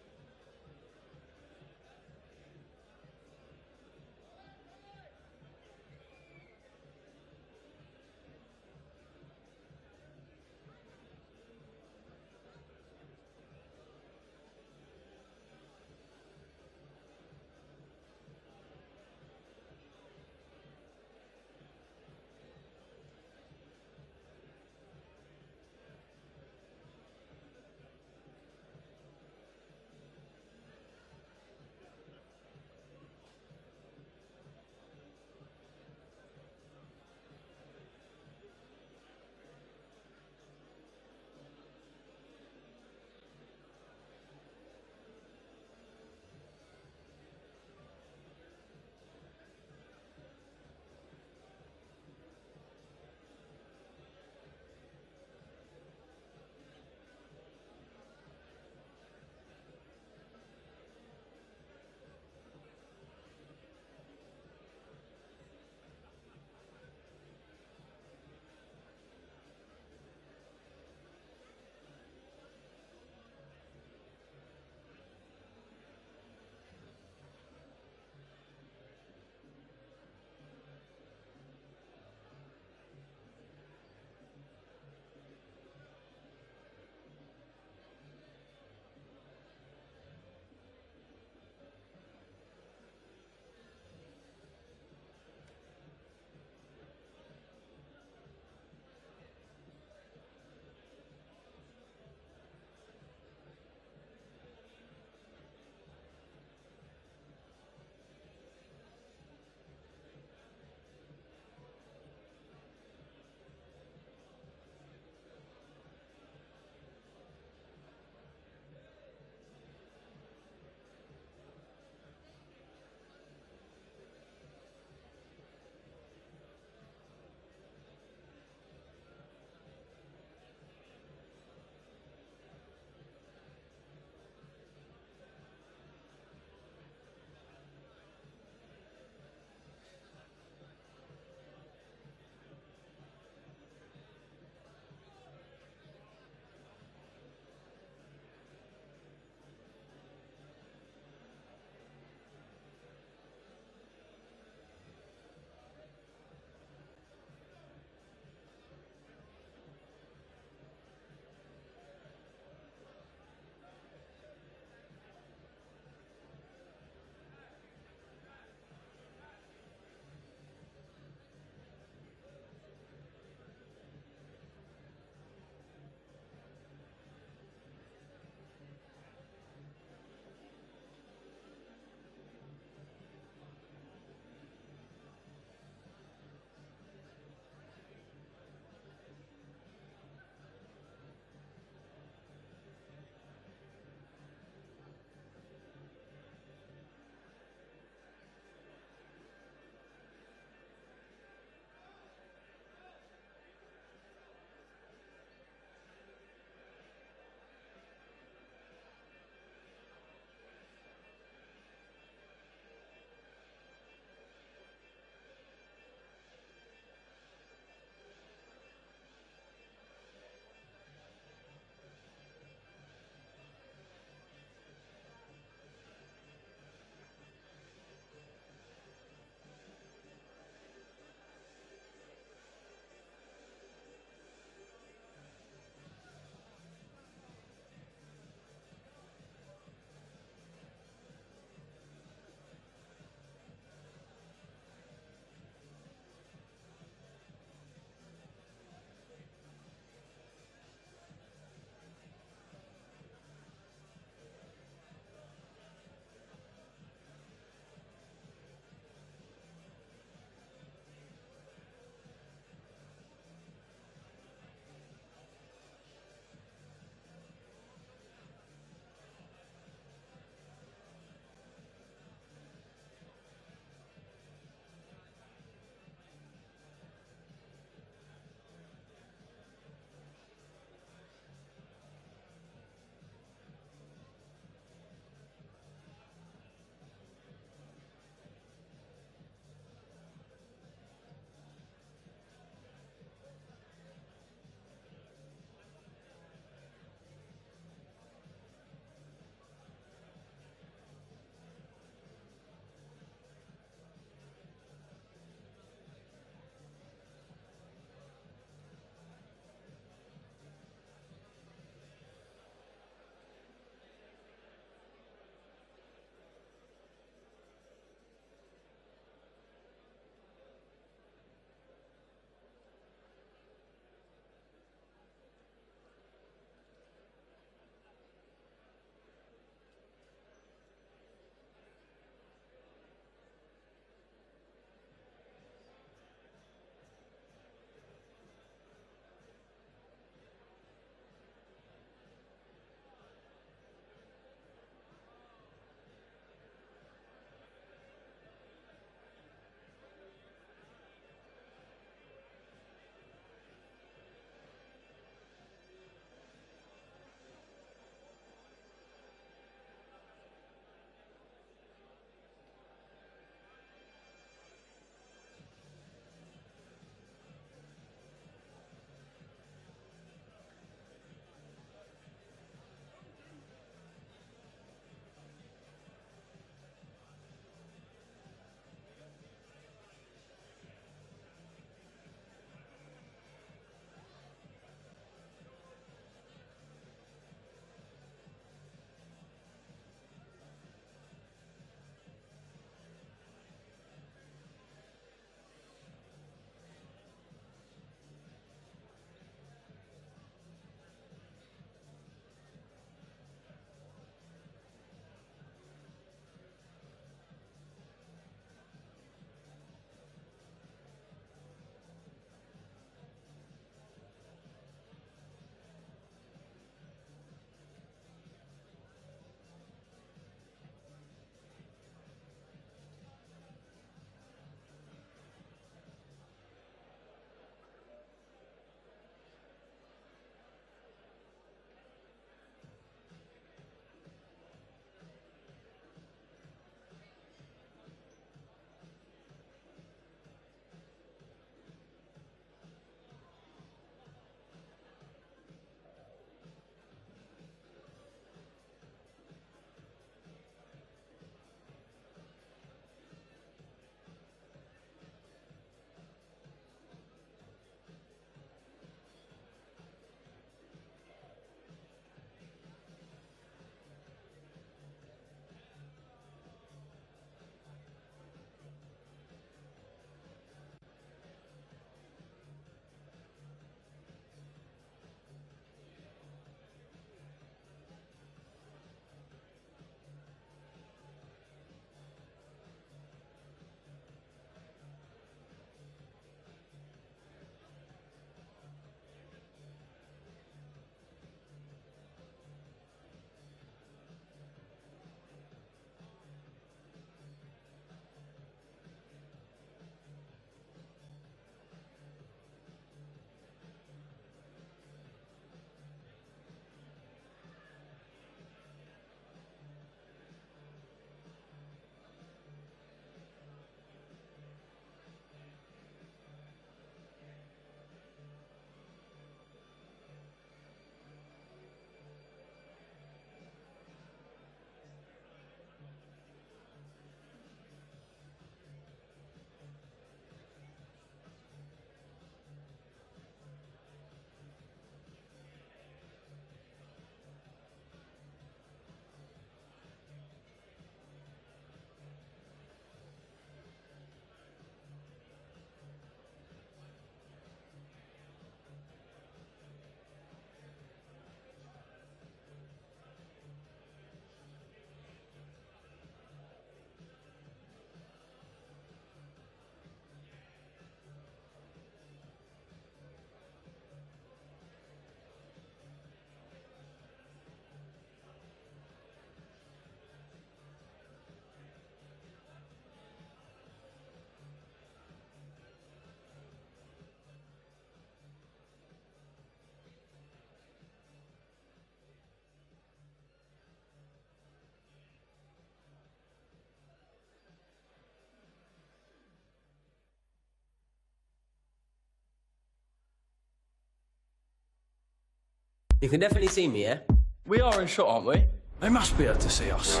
Speaker 16: You can definitely see me, yeah?
Speaker 17: We are in shot, aren't we? They must be able to see us.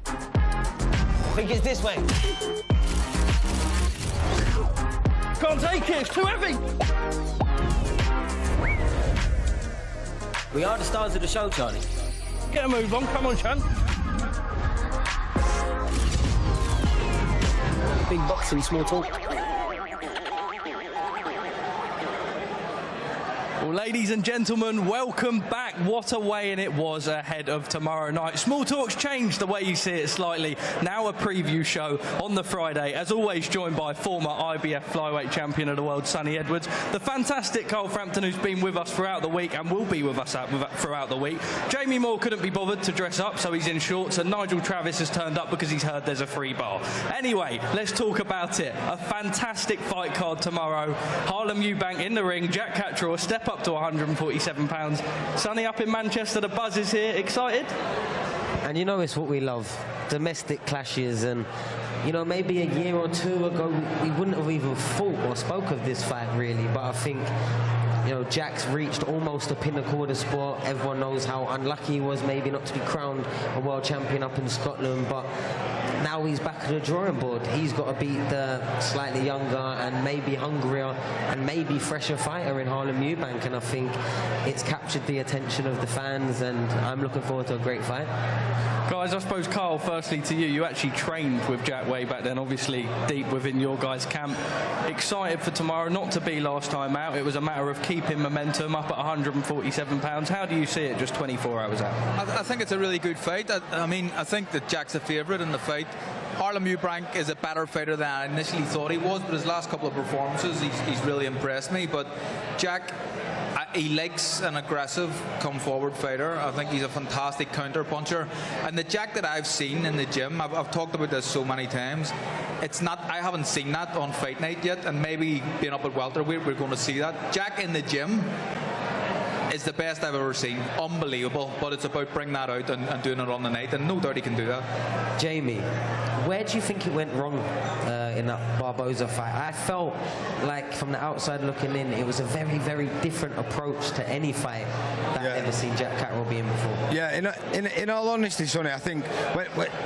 Speaker 16: I think it's this way.
Speaker 17: Can't take it, it's too heavy.
Speaker 16: We are the stars of the show, Charlie.
Speaker 17: Get a move on, come on, Chan.
Speaker 16: Big boxing, small talk.
Speaker 18: Well, ladies and gentlemen, welcome back. What a weigh-in it was ahead of tomorrow night. Small Talk's changed the way you see it slightly. Now a preview show on the Friday. As always, joined by former IBF flyweight champion of the world, Sonny Edwards. The fantastic Cole Frampton, who's been with us throughout the week and will be with us throughout the week. Jamie Moore couldn't be bothered to dress up, so he's in shorts. And Nigel Travis has turned up because he's heard there's a free bar. Anyway, let's talk about it. A fantastic fight card tomorrow. Harlem Eubank in the ring. Jack Catterall, step up to 147 pounds. Sonny up in Manchester, the buzz is here. Excited?
Speaker 16: And you know it's what we love. Domestic clashes, and you know, maybe a year or two ago we wouldn't have even thought or spoke of this fight really, but I think, you know, Jack's reached almost a pinnacle of the sport. Everyone knows how unlucky he was maybe not to be crowned a world champion up in Scotland, but now he's back at the drawing board. He's got to beat the slightly younger and maybe hungrier and maybe fresher fighter in Harlem Eubank, and I think it's captured the attention of the fans, and I'm looking forward to a great fight.
Speaker 18: Guys, I suppose, Carl, firstly to you, you actually trained with Jack way back then, obviously deep within your guys' camp. Excited for tomorrow, not to be last time out. It was a matter of keeping momentum up at 147 pounds. How do you see it just 24 hours out?
Speaker 11: I think it's a really good fight. I mean, I think that Jack's a favourite in the fight. Harlem Eubank is a better fighter than I initially thought he was, but his last couple of performances, he's really impressed me. But Jack, he likes an aggressive, come-forward fighter. I think he's a fantastic counter-puncher. And the Jack that I've seen in the gym, I've talked about this so many times, it's not, I haven't seen that on fight night yet, and maybe being up at welterweight, we're going to see that. Jack in the gym is the best I've ever seen. Unbelievable. But it's about bringing that out and doing it on the night, and no doubt he can do that.
Speaker 16: Jamie, where do you think it went wrong in that Barboza fight? I felt like from the outside looking in, it was a very, very different approach to any fight that I've ever seen Jack Catterall be in before.
Speaker 19: Yeah, in all honesty, Sonny, I think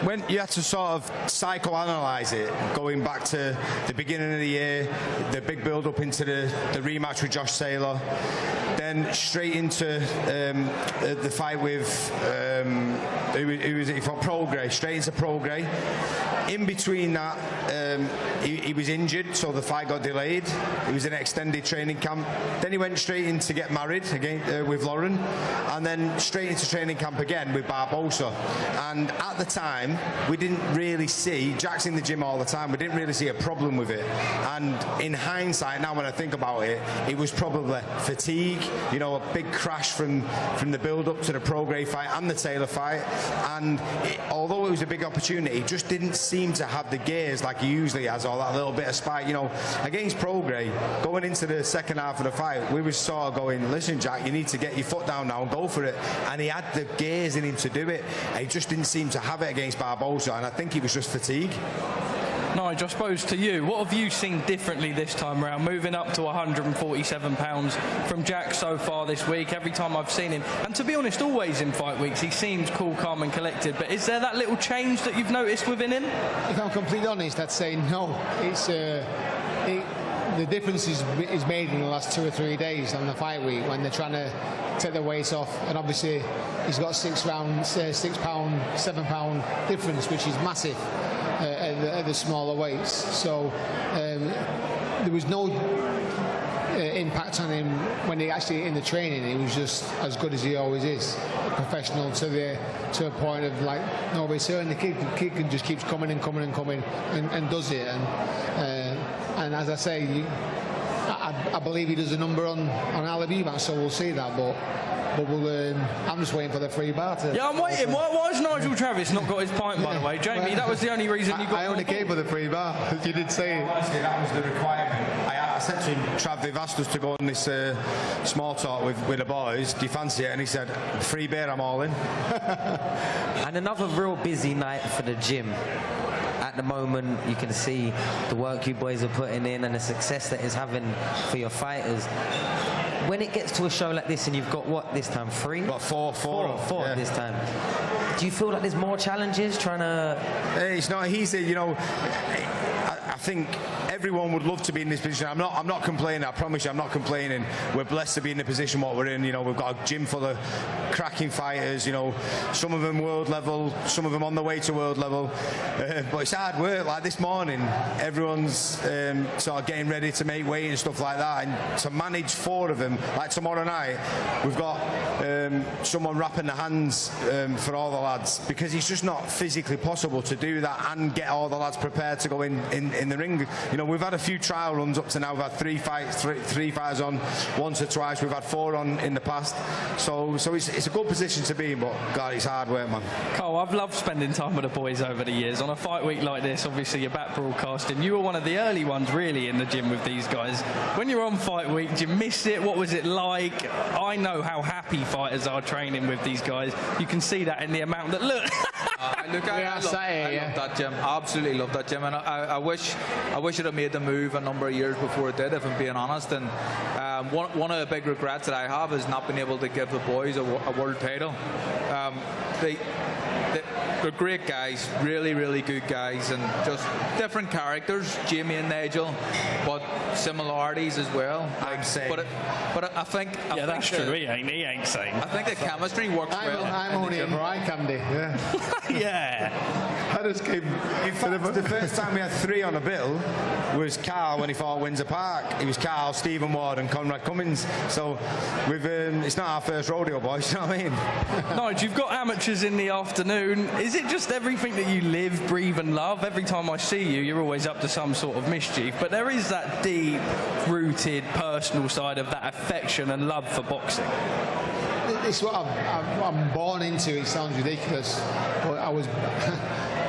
Speaker 19: when you had to sort of psychoanalyse it, going back to the beginning of the year, the big build-up into the rematch with Josh Saylor, then straight into the fight with who was it? Prograis, straight into Prograis. In between that, he was injured, so the fight got delayed. It was an extended training camp. Then he went straight in to get married again with Lauren, and then straight into training camp again with Barboza. And at the time, we didn't really see, Jack's in the gym all the time, we didn't really see a problem with it. And in hindsight, now when I think about it, it was probably fatigue, you know, a big crash from the build-up to the Prograis fight and the Taylor fight. And although it was a big opportunity, it just didn't seem to have the gears like he usually has, or that little bit of spike. You know, against Prograis, going into the second half of the fight, we were sort of going, listen, Jack, you need to get your foot down now and go for it. And he had the gears in him to do it. And he just didn't seem to have it against Barboza, and I think it was just fatigue.
Speaker 18: Nigel, I suppose to you, what have you seen differently this time around, moving up to 147 pounds from Jack so far this week? Every time I've seen him, and to be honest, always in fight weeks, he seems cool, calm and collected, but is there that little change that you've noticed within him?
Speaker 20: If I'm completely honest, I'd say no. It's the difference is made in the last 2 or 3 days on the fight week when they're trying to take the weight off, and obviously he's got 6 pound, 7 pound difference, which is massive at the smaller weights. So there was no impact on him when he actually in the training. He was just as good as he always is, professional to a point of like nobody's saying. The kid just keeps coming and coming and coming and does it. And as I say, I believe he does a number on Harlem Eubank, so we'll see that. But we'll, I'm just waiting for the free bar to...
Speaker 18: Yeah, I'm waiting. Why has Nigel Travis not got his pint, by the way? Jamie, that was the only reason you got...
Speaker 20: I only came for the free bar, because you did say it.
Speaker 19: Honestly, that was the requirement. I said to him, Trav, they've asked us to go on this small talk with the boys. Do you fancy it? And he said, free beer, I'm all in.
Speaker 16: And another real busy night for the gym. At the moment, you can see the work you boys are putting in and the success that it's having for your fighters. when it gets to a show like this and you've got what this time, 3?
Speaker 19: Got four yeah.
Speaker 16: This time. Do you feel like there's more challenges trying to?
Speaker 19: It's not easy, you know. I think everyone would love to be in this position. I'm not complaining. I promise you, I'm not complaining. We're blessed to be in the position what we're in. You know, we've got a gym full of cracking fighters. You know, some of them world level, some of them on the way to world level. But it's hard work. Like this morning, everyone's sort of getting ready to make weight and stuff like that. And to manage 4 of them, like tomorrow night, we've got someone wrapping the hands for all the lads, because it's just not physically possible to do that and get all the lads prepared to go in the ring. You know, we've had a few trial runs up to now. We've had 3 fighters on once or twice. We've had 4 on in the past. So it's a good position to be in, but God, it's hard work, man.
Speaker 18: Cole, I've loved spending time with the boys over the years. On a fight week like this, obviously you're back broadcasting. You were one of the early ones really in the gym with these guys. When you're on fight week, do you miss it? What was it like? I know how happy fighters are training with these guys. You can see that in the amount that look.
Speaker 11: I love that gym. I absolutely love that gym, and I wish I'd have made the move a number of years before it did, if I'm being honest. And one of the big regrets that I have is not being able to give the boys a world title. They're great guys, really, really good guys, and just different characters, Jamie and Nigel, but similarities as well. But I think
Speaker 18: that's true. He ain't same.
Speaker 11: I think the chemistry works well.
Speaker 20: I'm only a right candy. Yeah.
Speaker 18: Yeah.
Speaker 19: I just came. In fact, the first time we had 3 on a bill was Carl when he fought Windsor Park. It was Carl, Stephen Ward, and Conrad Cummins. So it's not our first rodeo, boys. You know what I mean?
Speaker 18: Nigel, you've got amateurs in the afternoon. Is it just everything that you live, breathe, and love? Every time I see you, you're always up to some sort of mischief. But there is that deep-rooted personal side of that affection and love for boxing.
Speaker 20: It's what I'm born into. It sounds ridiculous, but I was.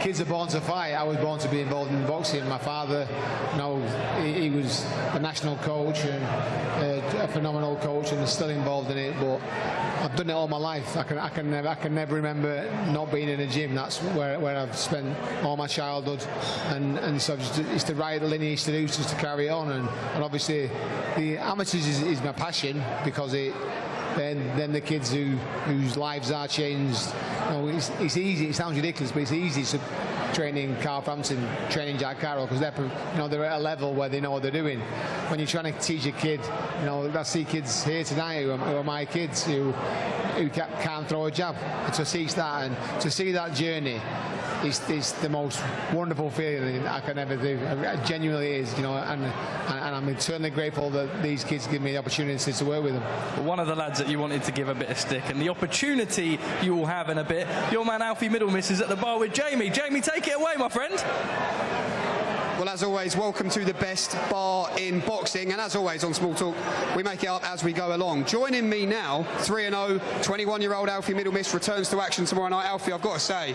Speaker 20: Kids are born to fight. I was born to be involved in boxing. My father, he was a national coach and a phenomenal coach, and is still involved in it. But I've done it all my life. I can never remember not being in a gym. That's where I've spent all my childhood, and so it's the right lineage to do, just to carry on. And obviously, the amateurs is my passion, because then the kids whose lives are changed. It's easy. It sounds ridiculous, but it's easy to training Carl Frampton, training Jack Catterall, because they're at a level where they know what they're doing. When you're trying to teach a kid, I see kids here tonight who are my kids who can't throw a jab. And to teach that and to see that journey. It's the most wonderful feeling I can ever do. It genuinely is, and I'm eternally grateful that these kids give me the opportunity to work with them.
Speaker 18: One of the lads that you wanted to give a bit of stick, and the opportunity you will have in a bit, your man Alfie Middlemiss is at the bar with Jamie. Jamie, take it away, my friend.
Speaker 10: Well, as always, welcome to the best bar in boxing, and as always on Small Talk, we make it up as we go along. Joining me now, 3-0, 21-year-old Alfie Middlemiss returns to action tomorrow night. Alfie, I've got to say,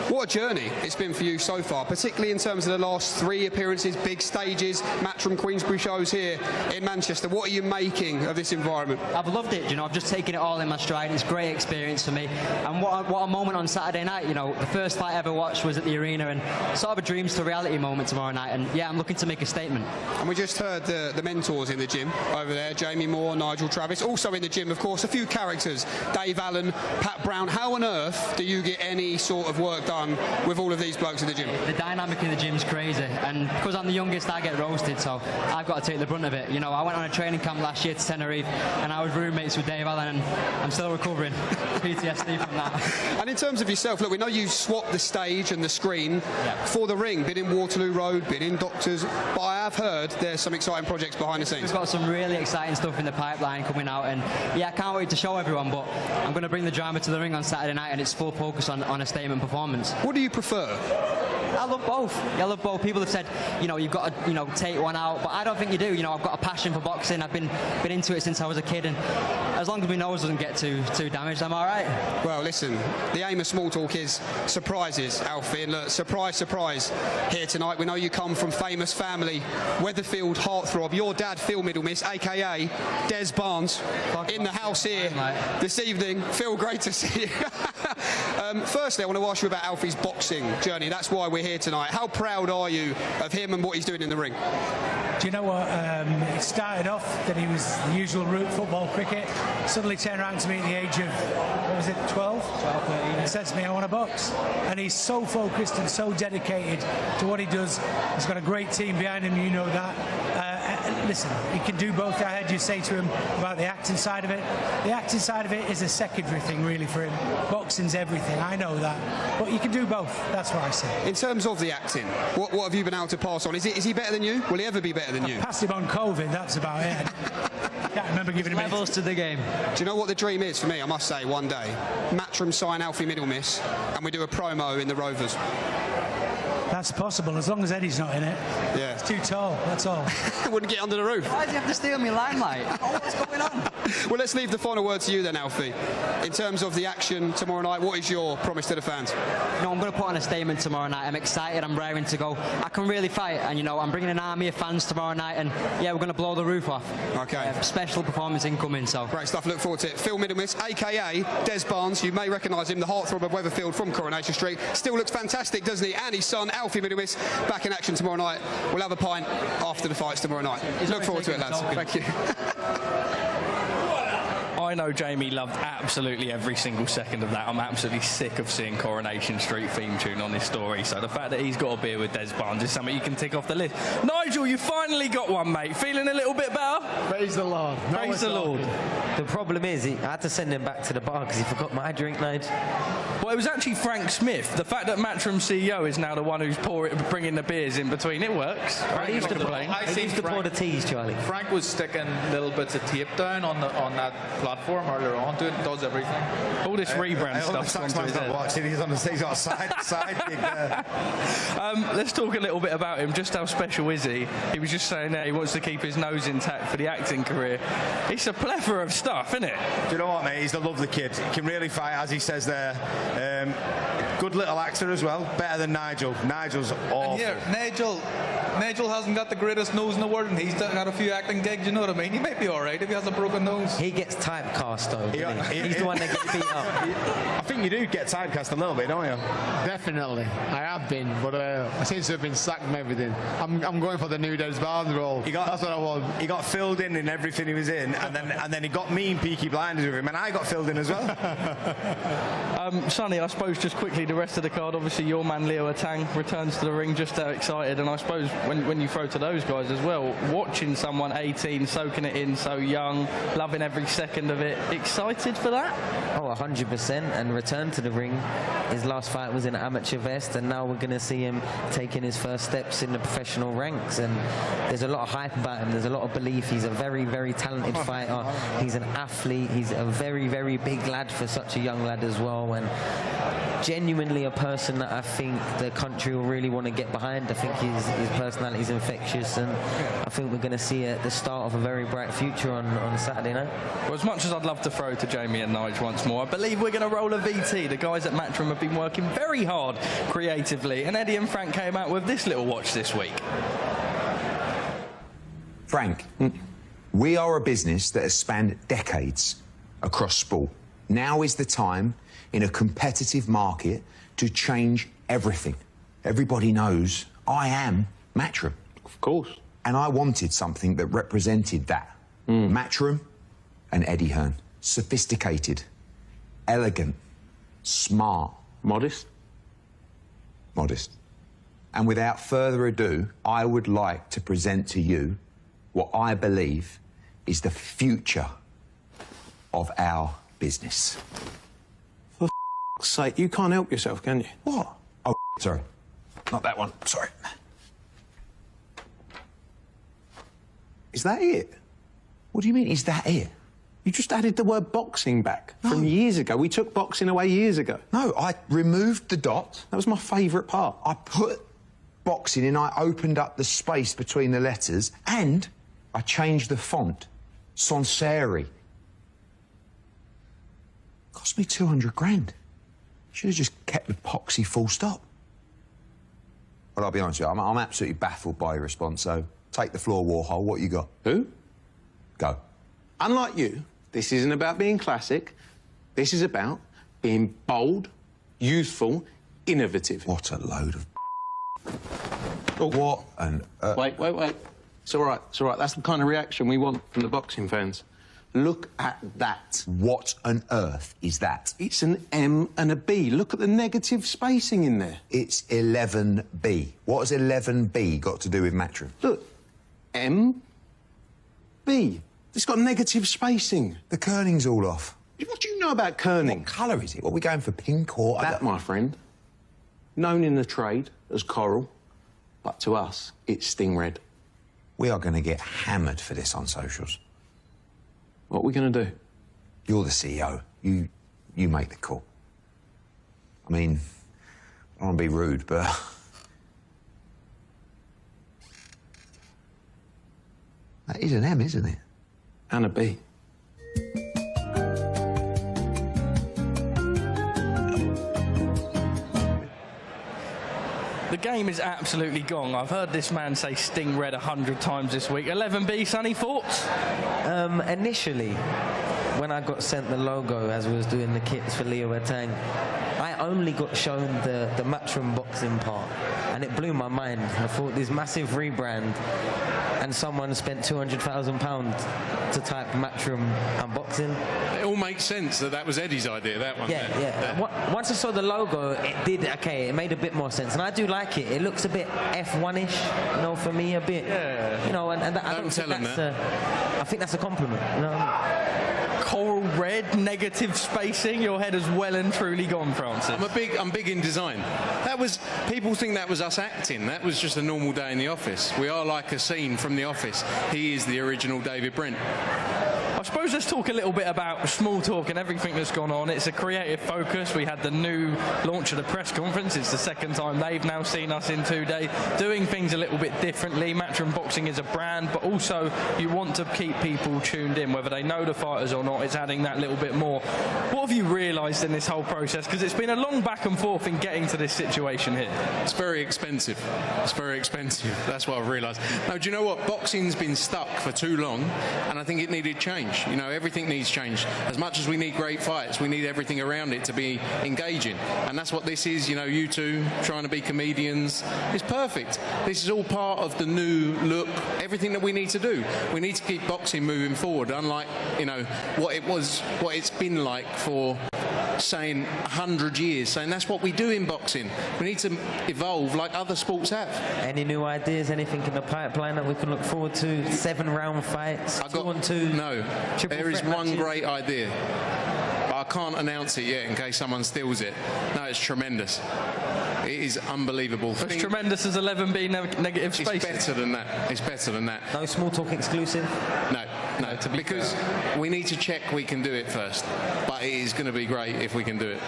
Speaker 10: what a journey it's been for you so far, particularly in terms of the last 3 appearances, big stages, Matchroom Queensbury shows here in Manchester. What are you making of this environment?
Speaker 21: I've loved it, I've just taken it all in my stride. It's a great experience for me, and what a moment on Saturday night. The first fight I ever watched was at the arena, and sort of a dreams to reality moment tomorrow night. And yeah, I'm looking to make a statement. And
Speaker 10: we just heard the mentors in the gym over there, Jamie Moore, Nigel Travis. Also in the gym, of course, a few characters, Dave Allen, Pat Brown. How on earth do you get any sort of work done with all of these blokes in the gym?
Speaker 21: The dynamic in the gym's crazy, and because I'm the youngest, I get roasted, so I've got to take the brunt of it. I went on a training camp last year to Tenerife, and I was roommates with Dave Allen, and I'm still recovering PTSD from that.
Speaker 10: And in terms of yourself, look, we know you swapped the stage and the screen for the ring, been in Waterloo Road, been in Doctors, but I have heard there's some exciting projects behind the scenes.
Speaker 21: We've got some really exciting stuff in the pipeline coming out, and yeah, I can't wait to show everyone, but I'm going to bring the drama to the ring on Saturday night, and it's full focus on a statement performance.
Speaker 10: What do you prefer?
Speaker 21: I love both. I love both. People have said, you've got to, take one out, but I don't think you do. I've got a passion for boxing. I've been into it since I was a kid, and as long as my nose doesn't get too damaged, I'm all right.
Speaker 10: Well, listen, the aim of Small Talk is surprises, Alfie, and look, surprise, surprise, here tonight. We know you come from famous family, Weatherfield heartthrob. Your dad, Phil Middlemiss, a.k.a. Des Barnes, in the house here this evening. Phil, great to see you. Firstly, I want to ask you about Alfie's boxing journey. That's why we're here tonight. How proud are you of him and what he's doing in the ring?
Speaker 1: Do you know what? It started off that he was the usual route, football, cricket. Suddenly turned around to me at the age of, what was it, 12? 12, 13. And said to me, I want to box. And he's so focused and so dedicated to what he does. He's got a great team behind him, you know that. Listen, he can do both. I heard you say to him about the acting side of it. The acting side of it is a secondary thing, really, for him. Boxing's everything, I know that. But you can do both, that's what I say.
Speaker 10: In terms of the acting, what have you been able to pass on? Is he better than you? Will he ever be better than you?
Speaker 1: I passed him on COVID, that's about it. Can't remember giving him
Speaker 21: levels to the game.
Speaker 10: Do you know what the dream is for me, I must say, one day? Matchroom sign Alfie Middlemiss and we do a promo in the Rovers.
Speaker 1: That's possible, as long as Eddie's not in it.
Speaker 10: Yeah.
Speaker 1: It's too tall, that's all.
Speaker 10: Wouldn't get under the roof.
Speaker 21: Why does he have to steal me limelight? Oh, what's going on?
Speaker 10: Well, let's leave the final word to you then, Alfie. In terms of the action tomorrow night, what is your promise to the fans?
Speaker 21: No, I'm going to put on a statement tomorrow night. I'm excited, I'm raring to go. I can really fight, and you know, I'm bringing an army of fans tomorrow night, and yeah, we're going to blow the roof off.
Speaker 10: Okay.
Speaker 21: Special performance incoming, so.
Speaker 10: Great stuff, look forward to it. Phil Middlemiss, a.k.a. Des Barnes, you may recognise him, the heartthrob of Weatherfield from Coronation Street. Still looks fantastic, doesn't he? And his son, Alfie Middlemiss, back in action tomorrow night. We'll have a pint after the fights tomorrow night. Look forward to it, lads. Thank you.
Speaker 18: I know Jamie loved absolutely every single second of that. I'm absolutely sick of seeing Coronation Street theme tune on this story. So the fact that he's got a beer with Des Barnes is something you can tick off the list. Nigel, you finally got one, mate. Feeling a little bit better?
Speaker 16: Praise the Lord.
Speaker 18: Praise the Lord.
Speaker 16: The problem is, I had to send him back to the bar because he forgot my drink, Nigel.
Speaker 18: Well, it was actually Frank Smith. The fact that Matchroom CEO is now the one who's bringing the beers in between, it works.
Speaker 16: He used to pour the teas, Charlie.
Speaker 11: Frank was sticking little bits of tape down on that platform earlier on. Does everything.
Speaker 18: All this rebrand stuff's gone to his head.
Speaker 19: Watching. He's got a side gig there.
Speaker 18: Let's talk a little bit about him. Just how special is he? He was just saying that he wants to keep his nose intact for the acting career. It's a plethora of stuff, isn't it?
Speaker 19: Do you know what, mate? He's a lovely kid. He can really fight, as he says there. Good little actor as well. Better than Nigel. Nigel's awful.
Speaker 11: And here, Nigel hasn't got the greatest nose in the world, and he's got a few acting gigs, you know what I mean? He might be all right if he has a broken nose.
Speaker 16: He gets typecast, though. He's the one that gets beat up.
Speaker 19: I think you do get typecast a little bit, don't you?
Speaker 20: Definitely. I have been, but I seem to have been sacked from everything. I'm going for the new Des Barnes role. That's what I want.
Speaker 19: He got filled in everything he was in, and then he got me in Peaky Blinders with him, and I got filled in as well.
Speaker 18: Sonny, I suppose just quickly, the rest of the card, obviously your man Leo Atang returns to the ring, just excited, and I suppose when you throw to those guys as well, watching someone 18, soaking it in so young, loving every second of it, excited for that?
Speaker 16: Oh, 100%, and return to the ring. His last fight was in amateur vest, and now we're going to see him taking his first steps in the professional ranks, and there's a lot of hype about him, there's a lot of belief. He's a very, very talented fighter. He's an athlete, he's a very, very big lad for such a young lad as well, and genuinely a person that I think the country will really want to get behind. I think his personality is infectious, and I think we're going to see the start of a very bright future on Saturday night.
Speaker 18: Well, as much as I'd love to throw to Jamie and Nige once more, I believe we're going to roll a VT. The guys at Matchroom have been working very hard creatively, and Eddie and Frank came out with this little watch this week.
Speaker 22: Frank, we are a business that has spanned decades across sport. Now is the time in a competitive market to change everything. Everybody knows I am Matchroom.
Speaker 23: Of course.
Speaker 22: And I wanted something that represented that. Matchroom and Eddie Hearn. Sophisticated, elegant, smart.
Speaker 23: Modest?
Speaker 22: Modest. And without further ado, I would like to present to you what I believe is the future of our business.
Speaker 23: For f***'s sake, you can't help yourself, can you?
Speaker 22: What? Oh, sorry. Not that one. Sorry. Is that it? What do you mean, is that it?
Speaker 23: You just added the word boxing back from years ago. We took boxing away years ago.
Speaker 22: No, I removed the dot.
Speaker 23: That was my favourite part.
Speaker 22: I put boxing in, I opened up the space between the letters, and I changed the font. Sans serif. Cost me 200 grand. Should have just kept the poxy full stop. Well, I'll be honest with you, I'm absolutely baffled by your response, so take the floor, Warhol. What you got?
Speaker 23: Who?
Speaker 22: Go.
Speaker 23: Unlike you, this isn't about being classic. This is about being bold, youthful, innovative.
Speaker 22: What a load of... What an...
Speaker 23: Wait. It's all right, it's all right. That's the kind of reaction we want from the boxing fans. Look at that.
Speaker 22: What on earth is that?
Speaker 23: It's an M and a B. Look at the negative spacing in there.
Speaker 22: It's 11B. What has 11B got to do with Matchroom?
Speaker 23: Look, M, B. It's got negative spacing.
Speaker 22: The kerning's all off.
Speaker 23: What do you know about kerning?
Speaker 22: What colour is it? What are we going for, pink or...
Speaker 23: That, my friend, known in the trade as coral, but to us, it's sting red.
Speaker 22: We are going to get hammered for this on socials.
Speaker 23: What are we going to do?
Speaker 22: You're the CEO. You make the call. I mean, I don't want to be rude, but... that is an M, isn't it?
Speaker 23: And a B.
Speaker 18: The game is absolutely gone. I've heard this man say Sting Red 100 times this week. 11B, Sonny, thoughts?
Speaker 16: Initially, when I got sent the logo as we was doing the kits for Leo Atang, I only got shown the Matchroom boxing part, and it blew my mind. I thought this massive rebrand, and someone spent £200,000 to type Matchroom unboxing.
Speaker 2: It all makes sense that was Eddie's idea, that one.
Speaker 16: Yeah. Once I saw the logo, it made a bit more sense, and I do like it. It looks a bit F1-ish, you know, for me, a bit. Yeah. You know, and I don't think that's I think that's a compliment. You know?
Speaker 18: Coral red, negative spacing. Your head has well and truly gone, Francis.
Speaker 2: I'm big in design. People think that was us acting. That was just a normal day in the office. We are like a scene from The Office. He is the original David Brent.
Speaker 18: I suppose let's talk a little bit about Small Talk and everything that's gone on. It's a creative focus. We had the new launch of the press conference. It's the second time they've now seen us in 2 days, doing things a little bit differently. Matchroom Boxing is a brand, but also you want to keep people tuned in, whether they know the fighters or not. It's adding that little bit more. What have you realised in this whole process? Because it's been a long back and forth in getting to this situation here.
Speaker 2: It's very expensive. It's very expensive. That's what I've realised. No, do you know what? Boxing's been stuck for too long, and I think it needed change. You know, everything needs change. As much as we need great fights, we need everything around it to be engaging. And that's what this is. You know, you two trying to be comedians. It's perfect. This is all part of the new look. Everything that we need to do. We need to keep boxing moving forward, unlike, you know, what it's been like for saying 100 years, saying that's what we do in boxing. We need to evolve like other sports have.
Speaker 16: Any new ideas, anything in the pipeline that we can look forward to? 7-round fights, 2-on-2?
Speaker 2: No, there is one great idea, but I can't announce it yet in case someone steals it. No, it's tremendous. It is unbelievable.
Speaker 18: As tremendous as 11B negative space.
Speaker 2: It's better than that. It's better than that.
Speaker 16: No Small Talk exclusive?
Speaker 2: No, because we need to check we can do it first. But it is going to be great if we can do it.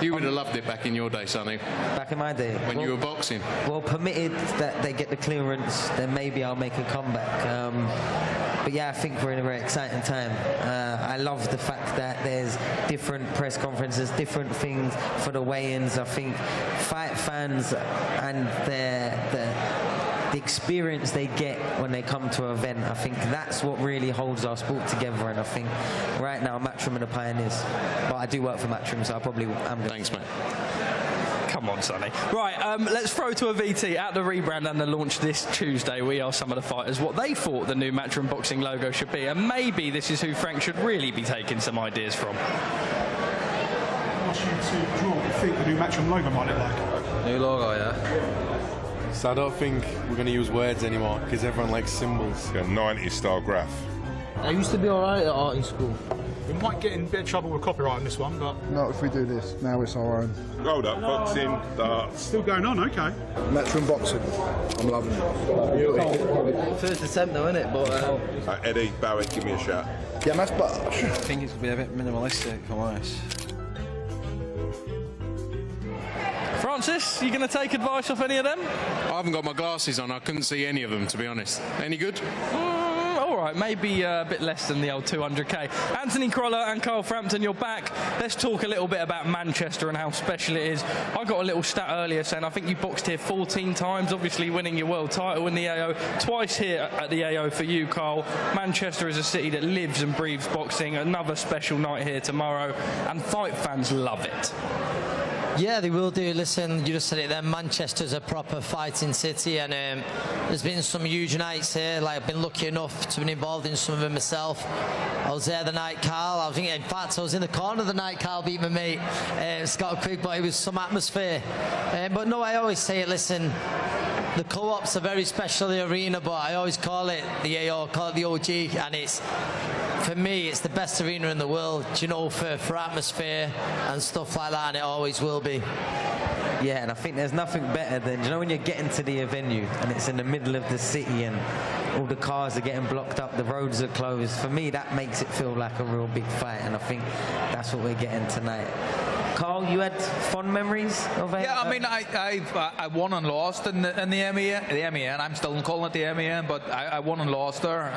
Speaker 2: You would have loved it back in your day, Sonny.
Speaker 16: Back in my day?
Speaker 2: When you were boxing.
Speaker 16: Well, permitted that they get the clearance, then maybe I'll make a comeback. But yeah, I think we're in a very exciting time. I love the fact that there's different press conferences, different things for the weigh-ins. I think fight fans and the experience they get when they come to an event, I think that's what really holds our sport together. And I think right now Matchroom are the pioneers. But I do work for Matchroom, so I probably am.
Speaker 2: Thanks, mate.
Speaker 18: Come on, Sonny. Right, let's throw to a VT. At the rebrand and the launch this Tuesday, we asked some of the fighters what they thought the new Matchroom Boxing logo should be, and maybe this is who Frank should really be taking some ideas from.
Speaker 3: I want you to draw what you think the new Matchroom logo might look like.
Speaker 4: New logo, yeah? So I don't think we're going to use words anymore, because everyone likes symbols.
Speaker 24: A 90s style graph.
Speaker 25: I used to be alright at art in school.
Speaker 3: We might get in a bit of trouble with copyright on this one, but...
Speaker 26: Not if we do this. Now it's our own.
Speaker 24: Rolled up, boxing, darts.
Speaker 3: Still going on, okay.
Speaker 26: Matchroom boxing. I'm loving it.
Speaker 25: First attempt though, isn't it? But,
Speaker 24: Eddie, Barrett, give me a shout.
Speaker 26: Yeah, that's better.
Speaker 4: I think it's going to be a bit minimalistic, if I'm honest.
Speaker 18: Francis, you going to take advice off any of them?
Speaker 2: I haven't got my glasses on. I couldn't see any of them, to be honest. Any good?
Speaker 18: All right, maybe a bit less than the old 200k. Anthony Croller and Carl Frampton, you're back. Let's talk a little bit about Manchester and how special it is. I got a little stat earlier saying I think you boxed here 14 times, obviously winning your world title in the AO. Twice here at the AO for you, Carl. Manchester is a city that lives and breathes boxing. Another special night here tomorrow, and fight fans love it.
Speaker 5: Yeah, they will do. Listen, you just said it there. Manchester's a proper fighting city, and there's been some huge nights here. Like, I've been lucky enough to be involved in some of them myself. I was there the night Carl. In fact, I was in the corner the night Carl beat my mate, Scott Quick, but it was some atmosphere. But no, I always say it. Listen, the co-op's a very special arena, but I always call it the AO, call it the OG, and it's, for me, it's the best arena in the world, you know, for atmosphere and stuff like that, and it always will be.
Speaker 16: Yeah, and I think there's nothing better than, you know, when you're getting to the venue and it's in the middle of the city and all the cars are getting blocked up, the roads are closed. For me, that makes it feel like a real big fight, and I think that's what we're getting tonight. Carl, you had fond memories of it?
Speaker 11: Yeah, I mean, I won and lost in the MEN. I'm still calling it the MEN, but I won and lost there.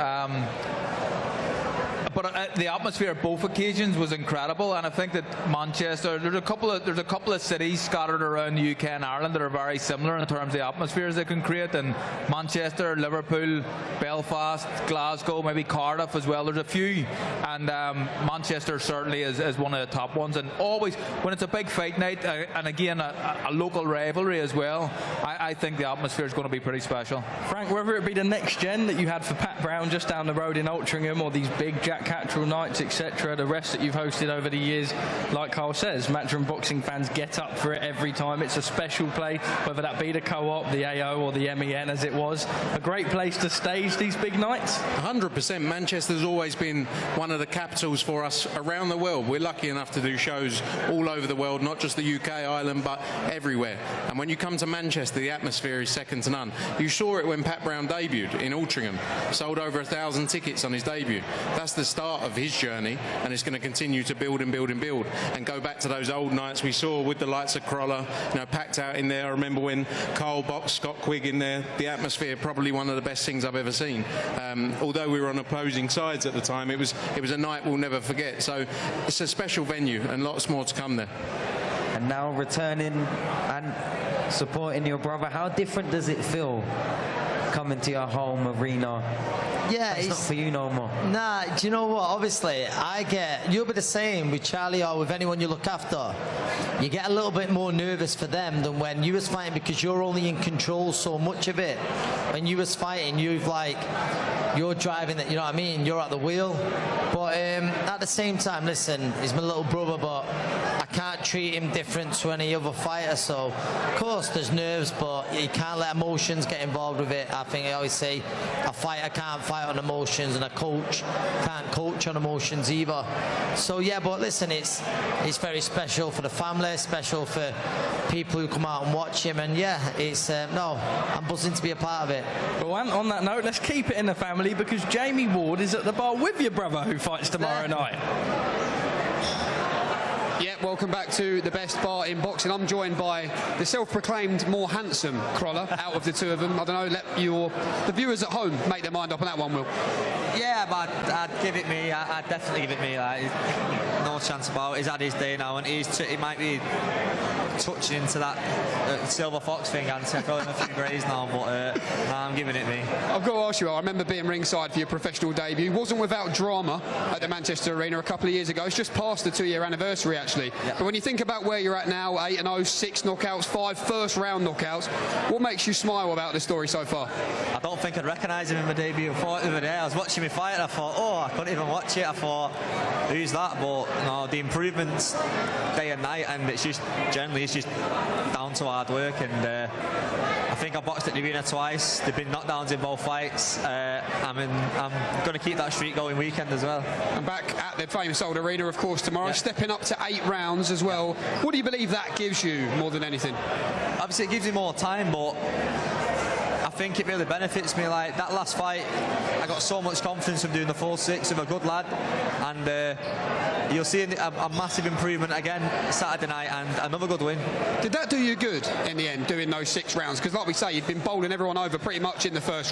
Speaker 11: But the atmosphere at both occasions was incredible, and I think that Manchester, there's a couple of cities scattered around the UK and Ireland that are very similar in terms of the atmospheres they can create. And Manchester, Liverpool, Belfast, Glasgow, maybe Cardiff as well. There's a few, and Manchester certainly is one of the top ones. And always when it's a big fight night, and again a local rivalry as well, I think the atmosphere is going to be pretty special.
Speaker 18: Frank, whether it be the next gen that you had for Pat Brown just down the road in Altrincham, or these big Jack Catterall nights, etc., the rest that you've hosted over the years, like Carl says, Matchroom boxing fans get up for it every time. It's a special place, whether that be the co-op, the AO, or the MEN as it was. A great place to stage these big nights.
Speaker 2: 100%. Manchester's always been one of the capitals for us around the world. We're lucky enough to do shows all over the world, not just the UK, Ireland, but everywhere. And when you come to Manchester, the atmosphere is second to none. You saw it when Pat Brown debuted in Altrincham. Sold over 1,000 tickets on his debut. That's the start of his journey, and it's going to continue to build and build and build and go back to those old nights we saw with the likes of Crolla, you know, packed out in there. I remember when Carl boxed Scott Quigg in there. The atmosphere, probably one of the best things I've ever seen. Although we were on opposing sides at the time, it was a night we'll never forget. So it's a special venue, and lots more to come there.
Speaker 16: And now returning and supporting your brother, how different does it feel coming to your home arena?
Speaker 5: Yeah,
Speaker 16: it's not for you no more.
Speaker 5: Nah, do you know what? Obviously, you'll be the same with Charlie or with anyone you look after. You get a little bit more nervous for them than when you was fighting, because you're only in control so much of it. When you was fighting, you're driving it, you know what I mean? You're at the wheel. But at the same time, listen, he's my little brother, but I can't treat him different to any other fighter. So, of course, there's nerves, but you can't let emotions get involved with it. I think I always say a fighter can't fight on emotions, and a coach can't coach on emotions either. So, yeah, but listen, it's very special for the family, special for people who come out and watch him. And, yeah, I'm buzzing to be a part of it.
Speaker 18: Well, on that note, let's keep it in the family, because Jamie Ward is at the bar with your brother, who fights tomorrow night.
Speaker 10: Yeah, welcome back to the best bar in boxing. I'm joined by the self-proclaimed more handsome Crolla out of the two of them. I don't know, let the viewers at home make their mind up on that one, Will.
Speaker 6: Yeah, but I'd give it me. I'd definitely give it me. Like, no chance about it. He's had his day now, and he might be touching into that Silver Fox thing, and throw him a few greys now, but I'm giving it me.
Speaker 10: I've got to ask you, I remember being ringside for your professional debut. Wasn't without drama at the Manchester Arena a couple of years ago. It's just past the 2-year anniversary, actually. But when you think about where you're at now, 8-0, 6 knockouts, 5 first-round knockouts, what makes you smile about the story so far?
Speaker 6: I don't think I'd recognise him in my debut. I thought the other day I was watching me fight, and I thought, I couldn't even watch it. I thought, who's that? But no, the improvements day and night, and it's just down to hard work. And I think I boxed at the arena twice. There've been knockdowns in both fights. I'm going to keep that streak going weekend as well.
Speaker 10: And back at the famous old arena, of course, tomorrow, stepping up to 8 rounds as well. What do you believe that gives you more than anything?
Speaker 6: Obviously, it gives me more time, but I think it really benefits me. Like that last fight, I got so much confidence from doing the full 6 with a good lad, and you'll see a massive improvement again Saturday night, and another good win.
Speaker 10: Did that do you good in the end, doing those 6 rounds? Because like we say, you've been bowling everyone over pretty much in the first